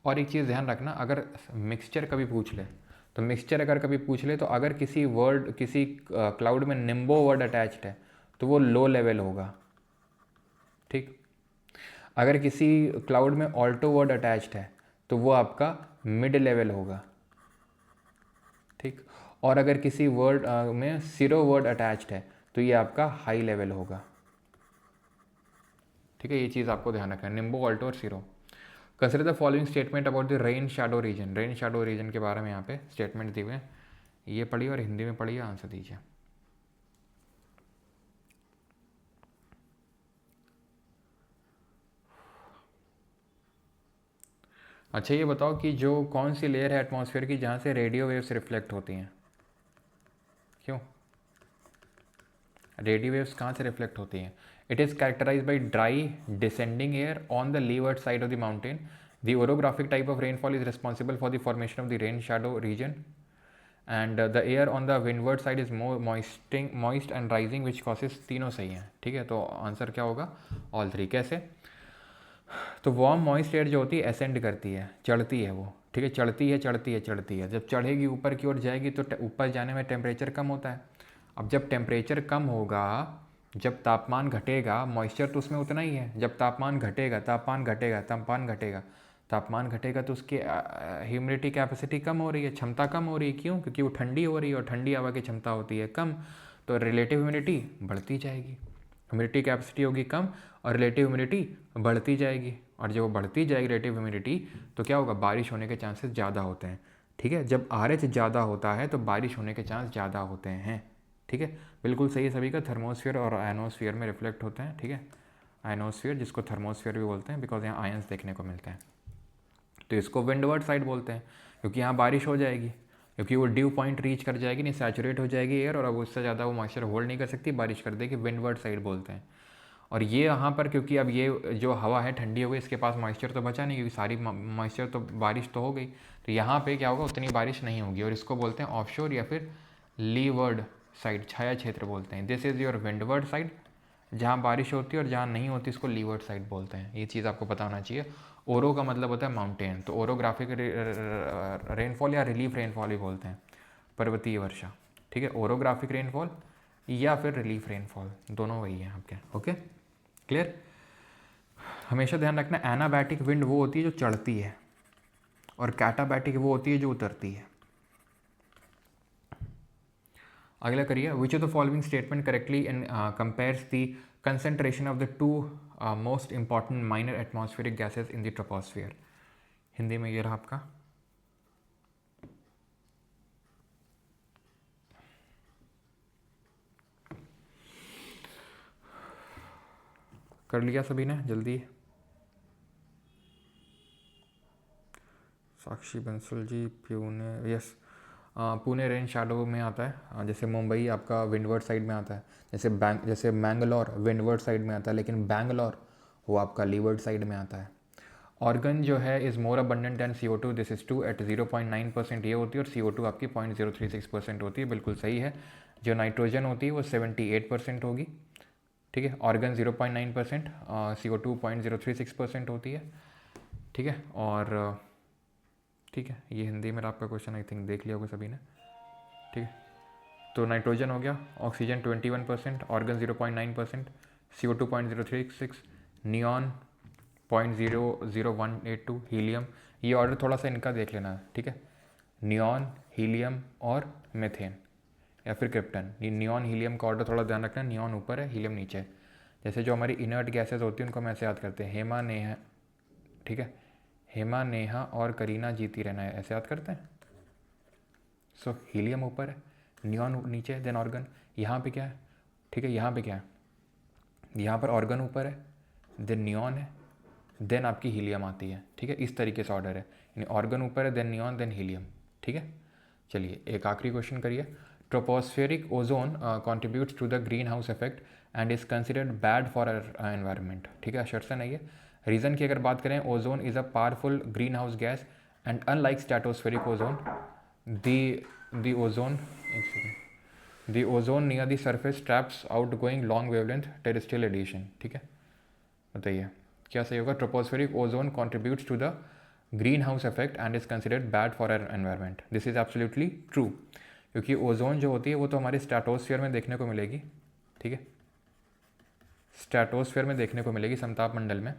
और एक चीज़ ध्यान रखना, अगर मिक्सचर कभी पूछ ले, तो मिक्सचर अगर कभी पूछ ले तो अगर किसी क्लाउड में निम्बो वर्ड अटैच्ड है तो वो लो लेवल होगा. ठीक, अगर किसी क्लाउड में ऑल्टो वर्ड अटैच्ड है तो वो आपका मिड लेवल होगा. ठीक, और अगर किसी वर्ड में सिरो वर्ड अटैच्ड है तो ये आपका हाई लेवल होगा. ठीक है, ये चीज़ आपको ध्यान रखना है, निम्बो, ऑल्टो और cirro. Consider the following statement about the rain shadow region. Rain shadow region के बारे में यहाँ पे स्टेटमेंट दिए हुए हैं, ये पढ़िए और हिंदी में पढ़िए, आंसर दीजिए. अच्छा, ये बताओ कि जो कौन सी लेयर है एटमॉस्फेयर की जहाँ से रेडियो वेव्स रिफ्लेक्ट होती हैं. क्यों रेडियो वेव्स कहाँ से रिफ्लेक्ट होती हैं? It is characterize by dry descending air on the leeward side of the mountain. The orographic type of rainfall is responsible for the formation of the rain shadow region, and the air on the windward side is moist and rising which causes. तीनों सही हैं. ठीक है, तो answer क्या होगा? All three. कैसे? तो वार्म मॉइस्ट एयर जो होती है असेंड करती है, चढ़ती है वो. ठीक है, चढ़ती है. जब चढ़ेगी ऊपर की ओर जाएगी तो ऊपर जाने में टेम्परेचर कम होता है. अब जब टेम्परेचर कम होगा, जब तापमान घटेगा, मॉइस्चर तो उसमें उतना ही है. जब तापमान घटेगा तो उसकी ह्यूमिडिटी कैपेसिटी कम हो रही है, क्षमता कम हो रही है. क्यों? क्योंकि वो ठंडी हो रही है, और ठंडी हवा की क्षमता होती है कम, तो रिलेटिव ह्यूमिडिटी बढ़ती जाएगी. ह्यूमिडिटी कैपेसिटी होगी कम और रिलेटिव ह्यूमिडिटी बढ़ती जाएगी. और जब वो बढ़ती जाएगी रिलेटिव ह्यूमिडिटी, तो क्या होगा? बारिश होने के चांसेस ज़्यादा होते हैं. ठीक है, जब RH ज़्यादा होता है तो बारिश होने के चांस ज़्यादा होते हैं. ठीक है, बिल्कुल सही है सभी का. थर्मोस्फीयर और आयनोस्फीयर में रिफ्लेक्ट होते हैं. ठीक है, आयनोस्फीयर जिसको थर्मोस्फीयर भी बोलते हैं, बिकॉज यहाँ आयंस देखने को मिलते हैं. तो इसको विंडवर्ड साइड बोलते हैं, क्योंकि यहाँ बारिश हो जाएगी, क्योंकि वो ड्यू पॉइंट रीच कर जाएगी, नहीं सैचुरेट हो जाएगी एयर, और अब उससे ज़्यादा वो मॉइस्चर होल्ड नहीं कर सकती, बारिश कर देगी. विंडवर्ड साइड बोलते हैं. और ये यहाँ पर क्योंकि अब ये जो हवा है ठंडी हो गई, इसके पास मॉइस्चर तो बचा नहीं, क्योंकि सारी मॉइस्चर तो बारिश तो हो गई, तो यहाँ पे क्या होगा? उतनी बारिश नहीं होगी, और इसको बोलते हैं ऑफशोर या फिर लीवर्ड साइड, छाया क्षेत्र बोलते हैं। This is your windward side, जहाँ बारिश होती है और जहाँ नहीं होती इसको लीवर्ड साइड बोलते हैं। ये चीज़ आपको पता होना चाहिए। ओरो का मतलब होता है माउंटेन, तो ओरोग्राफिक रेनफॉल या रिलीफ रेनफॉल भी बोलते हैं, पर्वतीय वर्षा। ठीक है, ओरोग्राफिक रेनफॉल या फिर रिलीफ रेनफॉल, दोनों वही हैं आपके। Okay, clear. हमेशा ध्यान रखना, एनाबैटिक विंड वो होती है जो चढ़ती है और कैटाबैटिक वो होती है जो उतरती है। अगला करिए, which of the following statement correctly compares the concentration of the two most important minor atmospheric gases in the troposphere. Hindi में ये रहा आपका। कर लिया सभी ने जल्दी? Sakshi Bansal ji, Pune, yes, Pune rain shadow में आता है। जैसे मुंबई आपका विंडवर्ड साइड में आता है, जैसे मैंगलोर विंडवर्ड साइड में आता है, लेकिन बैंगलोर वो आपका लीवर्ड साइड में आता है। ऑर्गन जो है is more abundant than CO2, this is 2 at 0.9% ये होती है, और CO2 आपकी 0.036% होती है। बिल्कुल सही है। जो नाइट्रोजन होती है वो 78% होगी। ठीक है, ऑर्गन 0.9%, CO2 0.036% होती है। ठीक है, और ठीक है, ये हिंदी में आपका क्वेश्चन आई थिंक देख लिया होगा सभी ने। ठीक है, तो नाइट्रोजन हो गया, oxygen 21%, organ 0.9%, CO2 0.036, neon 0.00182, helium. ये ऑर्डर थोड़ा सा इनका देख लेना है। ठीक है, नियॉन, हीलियम और मेथेन या फिर क्रिप्टन। ये नियॉन हीलियम का ऑर्डर थोड़ा ध्यान रखना, नियॉन ऊपर है, हीलियम नीचे है। जैसे जो हमारी इनर्ट गैसेज होती हैं उनको हम ऐसे याद करते हैं, हेमा, नेहा। ठीक है, हेमा, नेहा और करीना जीती रहना है, ऐसे याद करते हैं। सो हीलियम ऊपर है, नियॉन नीचे है, देन ऑर्गन। यहाँ पे क्या है? ठीक है, यहाँ पे क्या है? यहाँ पर ऑर्गन ऊपर है, देन नियॉन है, देन आपकी हीलियम आती है। ठीक है, इस तरीके से ऑर्डर है, यानी ऑर्गन ऊपर है, देन नियॉन, देन हीलियम। ठीक है, चलिए एक आखिरी क्वेश्चन करिए। Tropospheric ozone contributes to the greenhouse effect and is considered bad for our environment. ठीक है, अशर्सन है ये। रीज़न की अगर बात करें, ozone is a powerful greenhouse gas and unlike stratospheric ozone the ozone the ozone near the surface traps outgoing long wavelength terrestrial radiation. ठीक है, बताइए क्या सही होगा? Tropospheric ozone contributes to the greenhouse effect and is considered bad for our environment. This is absolutely true, क्योंकि ozone जो होती है वो तो हमारे स्ट्रेटोस्फीयर में देखने को मिलेगी। ठीक है, स्ट्रेटोस्फीयर में देखने को मिलेगी, समताप मंडल में,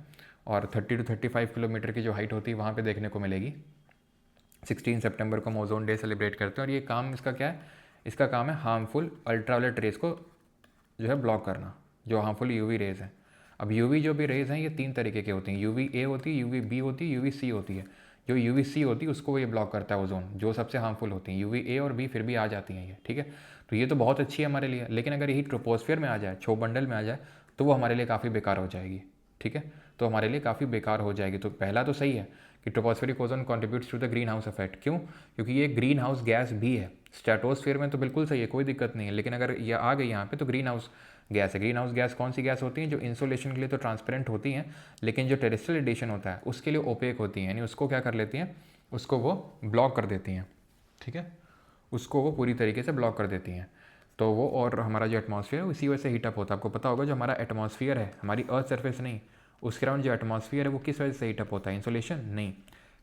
और 30 to 35 किलोमीटर की जो हाइट होती है वहाँ पे देखने को मिलेगी। 16 सितंबर को हम ओजोन डे सेलिब्रेट करते हैं, और ये काम इसका क्या है? इसका काम है हार्मफुल अल्ट्रावायलेट रेज को जो है ब्लॉक करना, जो हार्मफुल यूवी रेज है। अब यूवी जो भी रेज हैं ये 3 तरीके के होती हैं, यूवी ए होती है, यूवी बी होती है, यूवी सी होती है। जो यूवी सी होती है उसको ये ब्लॉक करता है ओजोन, जो सबसे हार्मफुल होती हैं। यूवी ए और बी फिर भी आ जाती हैं ये। ठीक है, तो ये तो बहुत अच्छी है हमारे लिए, लेकिन अगर यही ट्रोपोस्फियर में आ जाए, क्षोभमंडल में आ जाए, तो वो हमारे लिए काफ़ी बेकार हो जाएगी। ठीक है, तो हमारे लिए काफ़ी बेकार हो जाएगी। तो पहला तो सही है कि tropospheric ozone contributes to the greenhouse effect. क्यों? क्योंकि ये ग्रीन हाउस गैस भी है। स्ट्रेटोस्फेयर में तो बिल्कुल सही है, कोई दिक्कत नहीं है, लेकिन अगर ये आ गई यहाँ पे तो ग्रीन हाउस गैस है। ग्रीन हाउस गैस कौन सी गैस होती है? जो इंसोलेशन के लिए तो ट्रांसपेरेंट होती हैं, लेकिन जो टेरेस्ट्रियल रेडिएशन होता है उसके लिए ओपेक होती हैं, यानी उसको क्या कर लेती हैं? उसको वो ब्लॉक कर देती हैं। ठीक है, उसको वो पूरी तरीके से ब्लॉक कर देती हैं। तो वो, और हमारा जो एटमॉस्फेयर है इसी वजह से हीटअप होता है। आपको पता होगा जो हमारा एटमॉस्फेयर है, हमारी अर्थ सरफेस नहीं, उसके अराउंड जो एटमॉस्फेयर है वो किस वजह से हीटअप होता है? इंसोलेशन नहीं,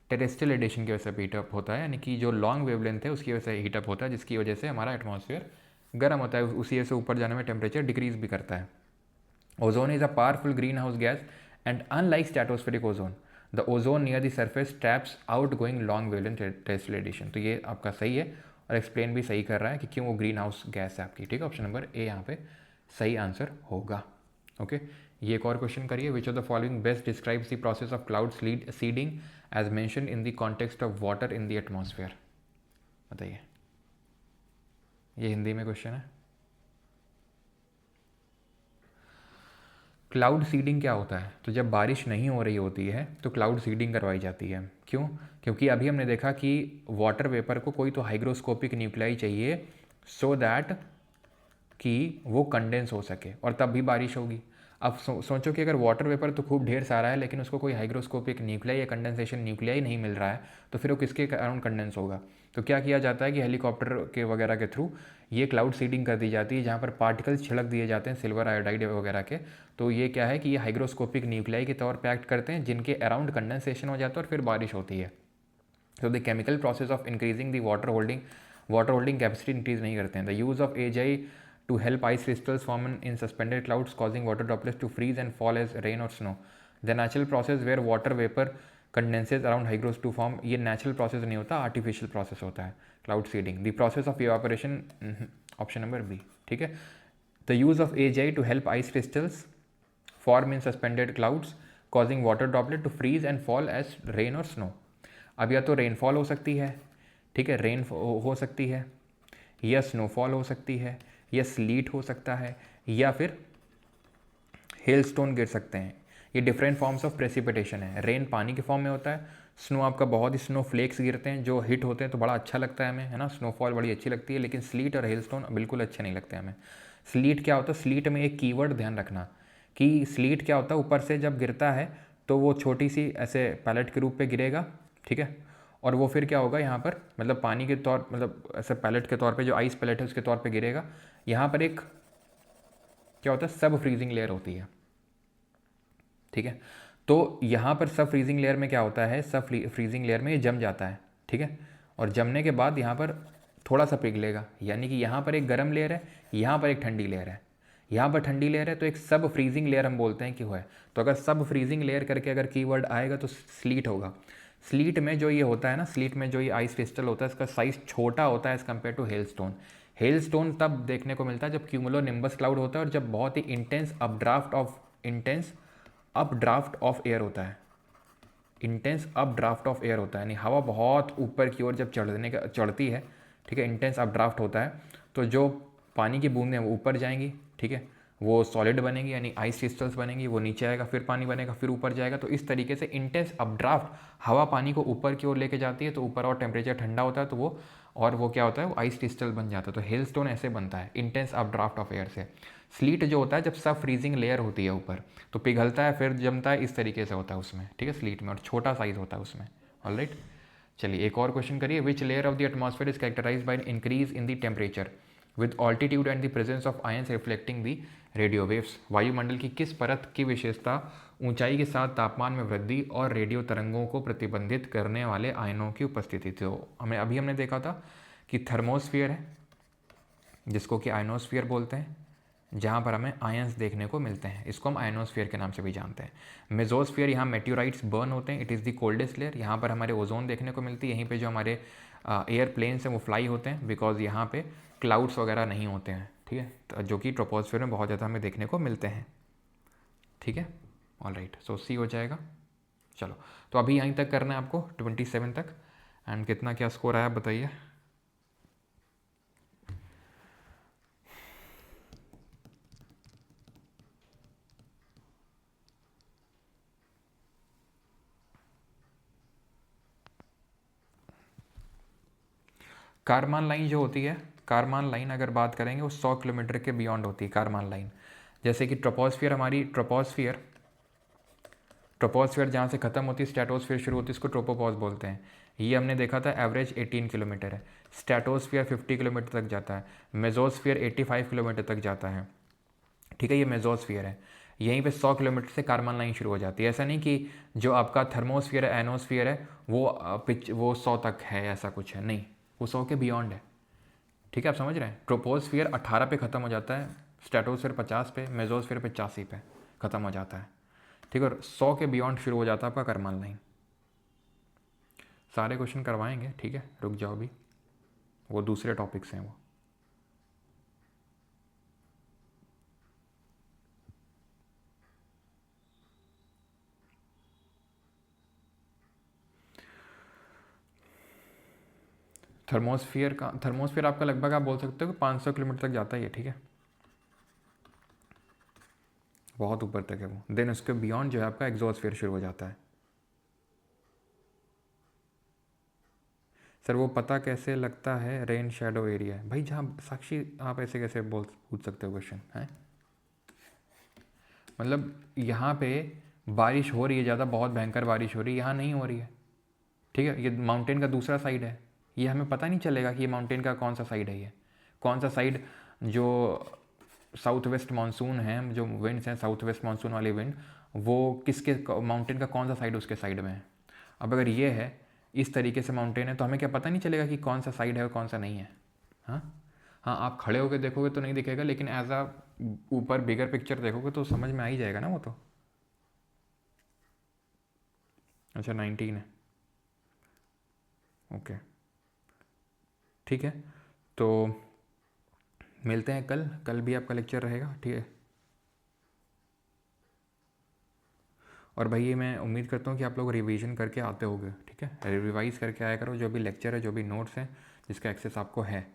टेरेस्ट्रियल रेडिएशन की वजह से हीटअप होता है, यानी कि जो लॉन्ग वेवलेंथ है उसकी वजह से हीटअप होता है, जिसकी वजह से हमारा एटमॉस्फेयर गर्म होता है, उसी वजह से ऊपर जाने में टेम्परेचर डिक्रीज भी करता है। Ozone is a powerful greenhouse gas and unlike stratospheric ozone the ozone near the surface traps outgoing long wavelength terrestrial radiation. तो ये आपका सही है, और एक्सप्लेन भी सही कर रहा है कि क्यों वो ग्रीन हाउस गैस है आपकी। ठीक है, ऑप्शन नंबर ए यहाँ पे सही आंसर होगा। ओके, ये एक और क्वेश्चन करिए। Which of the following best describes the process of cloud seeding as mention in the context of water in the atmosphere? बताइए, ये हिंदी में क्वेश्चन है। क्लाउड सीडिंग क्या होता है? तो जब बारिश नहीं हो रही होती है तो क्लाउड सीडिंग करवाई जाती है। क्यों? क्योंकि अभी हमने देखा कि वाटर वेपर को कोई तो हाइग्रोस्कोपिक न्यूक्लियाई चाहिए सो दैट कि वो कंडेंस हो सके और तब भी बारिश होगी। अब सोचो कि अगर वाटर वेपर तो खूब ढेर सारा है लेकिन उसको कोई हाइग्रोस्कोपिक न्यूक्लियाई या कंडेंसेशन न्यूक्लियाई नहीं मिल रहा है, तो फिर वो किसके अराउंड कंडेंस होगा? तो क्या किया जाता है कि हेलीकॉप्टर के वगैरह के थ्रू ये क्लाउड सीडिंग कर दी जाती है, जहाँ पर पार्टिकल्स छिड़क दिए जाते हैं सिल्वर आयोडाइड वगैरह के। तो ये क्या है कि ये हाइग्रोस्कोपिक न्यूक्लियाई के तौर पर एक्ट करते हैं, जिनके अराउंड कंडेंसेशन हो जाता है और फिर बारिश होती है। तो the chemical process of increasing the water holding capacity increase नहीं करते हैं। The use of AGI to help ice crystals form in suspended clouds, causing water droplets to freeze and fall as rain or snow. The natural process where water vapor condenses around hygroes to form, ये natural process नहीं होता, artificial process होता है cloud seeding. The process of evaporation, option number B, ठीक है। The use of AGI to help ice crystals form in suspended clouds, causing water droplet to freeze and fall as rain or snow. अब या तो rainfall हो सकती है, ठीक है, रेन हो सकती है, या स्नोफॉल हो सकती है, या स्लीट हो सकता है, या फिर हेलस्टोन गिर सकते हैं। ये डिफरेंट फॉर्म्स ऑफ प्रेसिपिटेशन है। रेन पानी के फॉर्म में होता है, स्नो आपका बहुत ही स्नो फ्लेक्स गिरते हैं जो हिट होते हैं तो बड़ा अच्छा लगता है हमें, है ना, स्नोफॉल बड़ी अच्छी लगती है। लेकिन स्लीट और हेलस्टोन बिल्कुल अच्छे नहीं लगते हमें। स्लीट क्या होता है? स्लीट में एक कीवर्ड ध्यान रखना कि स्लीट क्या होता है, ऊपर से जब गिरता है तो वो छोटी सी ऐसे पैलेट के रूप पे गिरेगा, ठीक है, और वो फिर क्या होगा यहाँ पर, मतलब पानी के तौर, मतलब ऐसे पैलेट के तौर पे, जो आइस पैलेट है उसके तौर पे गिरेगा। यहाँ पर एक क्या होता है, सब फ्रीजिंग लेयर होती है, ठीक है। तो यहाँ पर सब फ्रीजिंग लेयर में क्या होता है, सब फ्रीजिंग लेयर में ये जम जाता है, ठीक है, और जमने के बाद यहाँ पर थोड़ा सा पिघलेगा, यानी कि यहाँ पर एक गर्म लेयर है, यहाँ पर एक ठंडी लेयर है, यहाँ पर ठंडी लेयर है, तो एक सब फ्रीजिंग लेयर हम बोलते हैं कि वो है। तो अगर सब फ्रीजिंग लेयर करके अगर कीवर्ड आएगा तो स्लीट होगा। स्लीट में जो ये होता है ना, स्लीट में जो ये आइस क्रिस्टल होता है इसका साइज़ छोटा होता है as compare to hailstone. Hailstone तब देखने को मिलता है जब क्यूमुलोनिम्बस क्लाउड होता है और जब बहुत ही इंटेंस अपड्राफ्ट ऑफ एयर होता है। इंटेंस अपड्राफ्ट ऑफ एयर होता है, यानी हवा बहुत ऊपर की ओर जब चढ़ती है, ठीक है, इंटेंस अपड्राफ्ट होता है, तो जो पानी की बूंदें वो ऊपर जाएंगी, ठीक है, वो सॉलिड बनेंगी यानी आइस क्रिस्टल्स बनेंगी, वो नीचे आएगा, फिर पानी बनेगा, फिर ऊपर जाएगा। तो इस तरीके से इंटेंस अपड्राफ्ट हवा पानी को ऊपर की ओर लेके जाती है, तो ऊपर और टेम्परेचर ठंडा होता है, तो वो क्या होता है, वो आइस क्रिस्टल बन जाता है। तो हेलस्टोन ऐसे बनता है, इंटेंस अपड्राफ्ट ऑफ एयर से। स्लीट जो होता है जब सब फ्रीजिंग लेयर होती है ऊपर, तो पिघलता है फिर जमता है, इस तरीके से होता है उसमें, ठीक है, स्लीट में, और छोटा साइज होता है उसमें। ऑलराइट, चलिए एक और क्वेश्चन करिए। Which layer of the atmosphere is characterized by increase in the temperature with altitude and the presence of ions reflecting the radio waves? वायुमंडल की किस परत की विशेषता ऊंचाई के साथ तापमान में वृद्धि और रेडियो तरंगों को प्रतिबंधित करने वाले आयनों की उपस्थिति? तो हमने देखा था कि थर्मोस्फियर है, जिसको कि आयनोस्फियर बोलते हैं, जहाँ पर हमें आयंस देखने को मिलते हैं, इसको हम आयनोस्फियर के नाम से भी जानते हैं। मेजोस्फियर, यहाँ मेट्योराइट्स बर्न होते हैं, it is the coldest layer, यहाँ पर हमारे ओजोन देखने को मिलती है। यहीं पे जो हमारे एयरप्लेन्स हैं वो फ्लाई होते हैं, बिकॉज यहाँ पे क्लाउड्स वगैरह नहीं होते हैं, ठीक है, तो जो कि ट्रोपोस्फियर में बहुत ज़्यादा हमें देखने को मिलते हैं, ठीक है। ऑलराइट, सो सी हो जाएगा। चलो, तो अभी यहीं तक करना है आपको 27 तक। एंड कितना क्या स्कोर आया बताइए। कारमान लाइन जो होती है, कारमान लाइन अगर बात करेंगे वो 100 किलोमीटर के बियॉन्ड होती है कारमान लाइन। जैसे कि ट्रोपोस्फियर, हमारी ट्रोपोस्फियर जहाँ से ख़त्म होती है, स्ट्रेटोस्फियर शुरू होती है, इसको ट्रोपोपॉज बोलते हैं। ये हमने देखा था एवरेज 18 किलोमीटर है। स्ट्रेटोस्फियर 50 किलोमीटर तक जाता है, मेजोस्फियर 85 किलोमीटर तक जाता है, ठीक है, ये मेजोस्फियर है। यहीं पे 100 किलोमीटर से कारमान लाइन शुरू हो जाती है। ऐसा नहीं कि जो आपका थर्मोस्फियर है, एनोस्फियर है, वो 100 तक है, ऐसा कुछ है नहीं, वो 100 के बियॉन्ड है, ठीक है, आप समझ रहे हैं। ट्रोपोस्फियर 18 पे ख़त्म हो जाता है, स्ट्रेटोस्फियर 50 पे, मेजोस्फियर 85 पे ख़त्म हो जाता है, ठीक है, और 100 के बियॉन्ड शुरू हो जाता है आपका कारमान लाइन। सारे क्वेश्चन करवाएंगे, ठीक है, रुक जाओ भी, वो दूसरे टॉपिक्स हैं वो। थर्मोस्फियर आपका लगभग आप बोल सकते हो कि 500 किलोमीटर तक जाता ही है, ठीक है, बहुत ऊपर तक है वो। देन उसके बियॉन्ड जो है आपका एक्सोस्फियर शुरू हो जाता है। सर वो पता कैसे लगता है रेन शेडो एरिया भाई? जहाँ साक्षी, आप ऐसे कैसे पूछ सकते हो क्वेश्चन है? मतलब यहाँ पे बारिश हो रही है ज़्यादा, बहुत भयंकर बारिश हो रही है, यहाँ नहीं हो रही है, ठीक है। ये माउंटेन का दूसरा साइड है, ये हमें पता नहीं चलेगा कि ये माउंटेन का कौन सा साइड है, ये कौन सा साइड। जो साउथ वेस्ट मानसून है, जो विंड्स हैं साउथ वेस्ट मानसून वाले विंड, वो किसके माउंटेन का कौन सा साइड उसके साइड में है। अब अगर ये है, इस तरीके से माउंटेन है, तो हमें क्या पता नहीं चलेगा कि कौन सा साइड है और कौन सा नहीं है। हाँ हाँ, आप खड़े होकर देखोगे तो नहीं दिखेगा, लेकिन एज आ ऊपर बिगर पिक्चर देखोगे तो समझ में आ ही जाएगा ना वो तो। अच्छा 19 है, ओके ठीक है। तो मिलते हैं कल, कल भी आपका लेक्चर रहेगा, ठीक है। और भाई ये मैं उम्मीद करता हूँ कि आप लोग रिवीजन करके आते होगे, ठीक है। रिवाइज़ करके आया करो, जो भी लेक्चर है, जो भी नोट्स हैं, जिसका एक्सेस आपको है,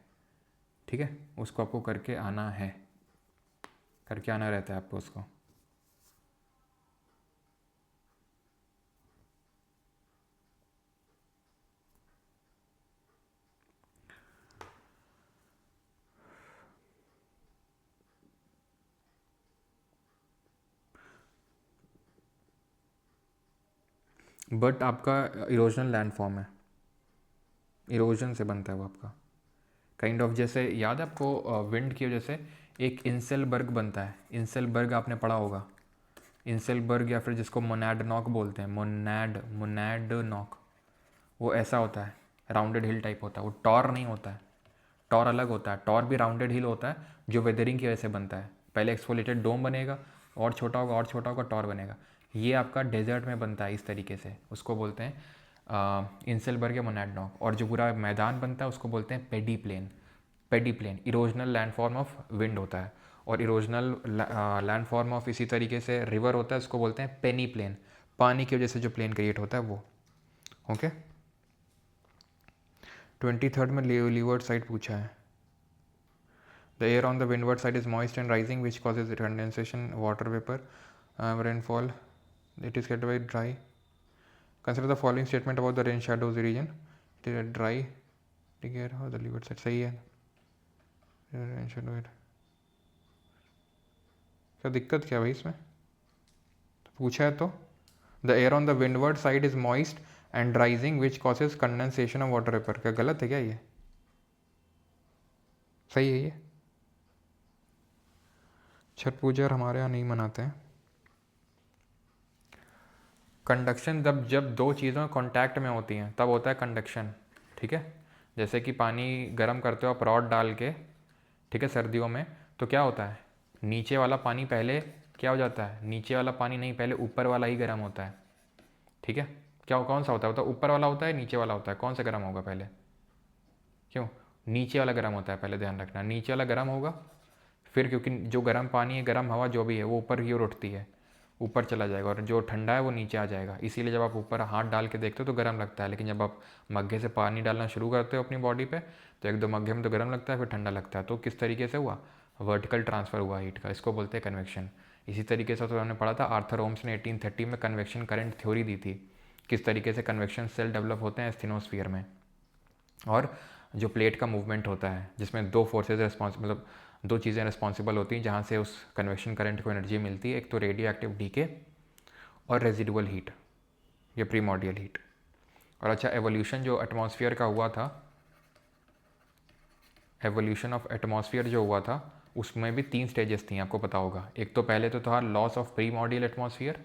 ठीक है, उसको आपको करके आना है, करके आना रहता है आपको उसको। बट आपका इरोजनल लैंडफॉर्म है, इरोजन से बनता है वो आपका, काइंड ऑफ। जैसे याद है आपको विंड की वजह से एक इंसेलबर्ग बनता है, इंसेलबर्ग आपने पढ़ा होगा, इंसेलबर्ग, या फिर जिसको मोनाड नॉक बोलते हैं, मोनाड मोनाड नॉक, वो ऐसा होता है, राउंडेड हिल टाइप होता है, वो टॉर नहीं होता है, टॉर अलग होता है। टॉर भी राउंडेड हिल होता है, जो वेदरिंग की वजह से बनता है। पहले एक्सफोलेटेड डोम बनेगा, और छोटा होगा और छोटा होगा, टॉर बनेगा। ये आपका डेजर्ट में बनता है इस तरीके से, उसको बोलते हैं इंसेलबर्ग या मोनाडनॉक। और जो पूरा मैदान बनता है उसको बोलते हैं pediplain, pediplain erosional landform of wind होता है। और इरोजनल लैंडफॉर्म ऑफ इसी तरीके से रिवर होता है, उसको बोलते हैं पेनी प्लेन, पानी की वजह से जो प्लेन क्रिएट होता है वो, ओके। 23rd में लीवर्ड साइड पूछा है। The air on the windward side is moist and rising, which causes condensation, water vapor, rainfall. It is get by dry. Consider the following statement about the rain shadows region. It is a dry air or the leeward side. सही है, rain shadow है। क्या दिक्कत क्या भाई इसमें, तो पूछा है तो। The air on the windward side is moist and rising, which causes condensation of water vapor. क्या गलत है क्या ये, सही है ये। छठ पूजा हमारे यहाँ नहीं मनाते हैं। कंडक्शन जब दो चीज़ों कांटेक्ट में होती हैं तब होता है कंडक्शन, ठीक है। जैसे कि पानी गर्म करते हो आप रॉड डाल के, ठीक है, सर्दियों में, तो क्या होता है, नीचे वाला पानी पहले क्या हो जाता है, नीचे वाला पानी नहीं, पहले ऊपर वाला ही गर्म होता है, ठीक है। क्या कौन सा होता है, ऊपर वाला होता है नीचे वाला होता है, कौन सा गर्म होगा पहले, क्यों, नीचे वाला गर्म होता है पहले, ध्यान रखना, नीचे वाला गर्म होगा, फिर क्योंकि जो गर्म पानी है, गर्म हवा जो भी है, वो ऊपर की ओर उठती है, ऊपर चला जाएगा, और जो ठंडा है वो नीचे आ जाएगा। इसीलिए जब आप ऊपर हाथ डाल के देखते हो तो गर्म लगता है, लेकिन जब आप मग्गे से पानी डालना शुरू करते हो अपनी बॉडी पे, तो एक दो मग्गे में तो गर्म लगता है, फिर ठंडा लगता है। तो किस तरीके से हुआ, वर्टिकल ट्रांसफ़र हुआ हीट का, इसको बोलते हैं कन्वेक्शन। इसी तरीके से तो हमने पढ़ा था, आर्थर ओम्स ने 1830 में कन्वेक्शन करंट थ्योरी दी थी, किस तरीके से कन्वेक्शन सेल डेवलप होते हैं स्थिनोस्फीयर में। और जो प्लेट का मूवमेंट होता है, जिसमें दो फोर्सेज मतलब दो चीज़ें रिस्पॉन्सिबल होती हैं जहाँ से उस कन्वेक्शन करंट को एनर्जी मिलती है, एक तो रेडियो एक्टिव डीके और रेजिडुअल हीट, या प्रीमॉर्डियल हीट। और अच्छा, एवोल्यूशन जो एटमॉस्फेयर का हुआ था, एवोल्यूशन ऑफ एटमॉस्फेयर जो हुआ था, उसमें भी 3 स्टेजेस थी, आपको पता होगा। एक तो पहले तो था लॉस ऑफ प्रीमॉर्डियल एटमॉस्फेयर,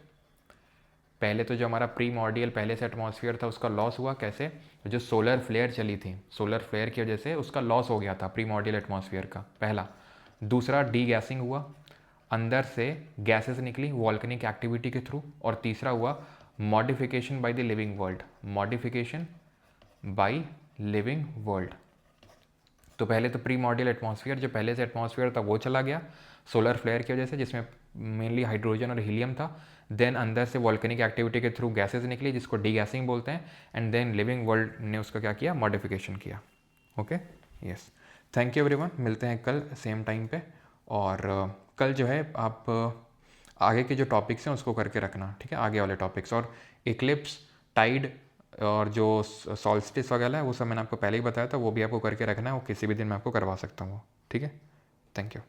पहले तो जो हमारा प्रीमॉर्डियल पहले से एटमॉस्फेयर था उसका लॉस हुआ, कैसे, जो सोलर फ्लेयर चली थी, सोलर फ्लेयर की वजह से उसका लॉस हो गया था प्रीमॉर्डियल एटमॉस्फेयर का, पहला। दूसरा, डी गैसिंग हुआ, अंदर से गैसेस निकली वॉल्केनिक एक्टिविटी के थ्रू। और तीसरा हुआ modification by the living world, modification by living world. तो पहले तो प्रीमॉर्डियल एटमॉस्फेयर, जो पहले से एटमॉस्फेयर था वो चला गया सोलर फ्लेयर की वजह से, जिसमें मेनली हाइड्रोजन और हीलियम था। देन अंदर से वॉल्केनिक एक्टिविटी के थ्रू गैसेज निकली, जिसको डी गैसिंग बोलते हैं। एंड देन लिविंग वर्ल्ड ने उसका क्या किया, मॉडिफिकेशन किया। Okay, yes, thank you everyone, मिलते हैं कल सेम टाइम पे। और कल जो है आप आगे के जो टॉपिक्स हैं उसको करके रखना, ठीक है, आगे वाले टॉपिक्स। और इक्लिप्स, टाइड और जो सॉल्स्टिस वगैरह है वो सब मैंने आपको पहले ही बताया था, वो भी आपको करके रखना है, वो किसी भी दिन मैं आपको करवा सकता हूँ, ठीक है। Thank you.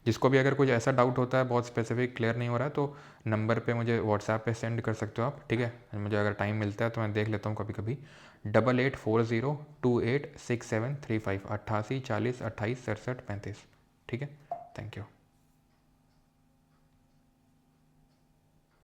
जिसको भी अगर कुछ ऐसा डाउट होता है, बहुत स्पेसिफिक क्लियर नहीं हो रहा है, तो नंबर पे मुझे व्हाट्सएप पे सेंड कर सकते हो आप, ठीक है। मुझे अगर टाइम मिलता है तो मैं देख लेता हूँ कभी कभी। 8840286735, 8840286735, ठीक है। Thank you.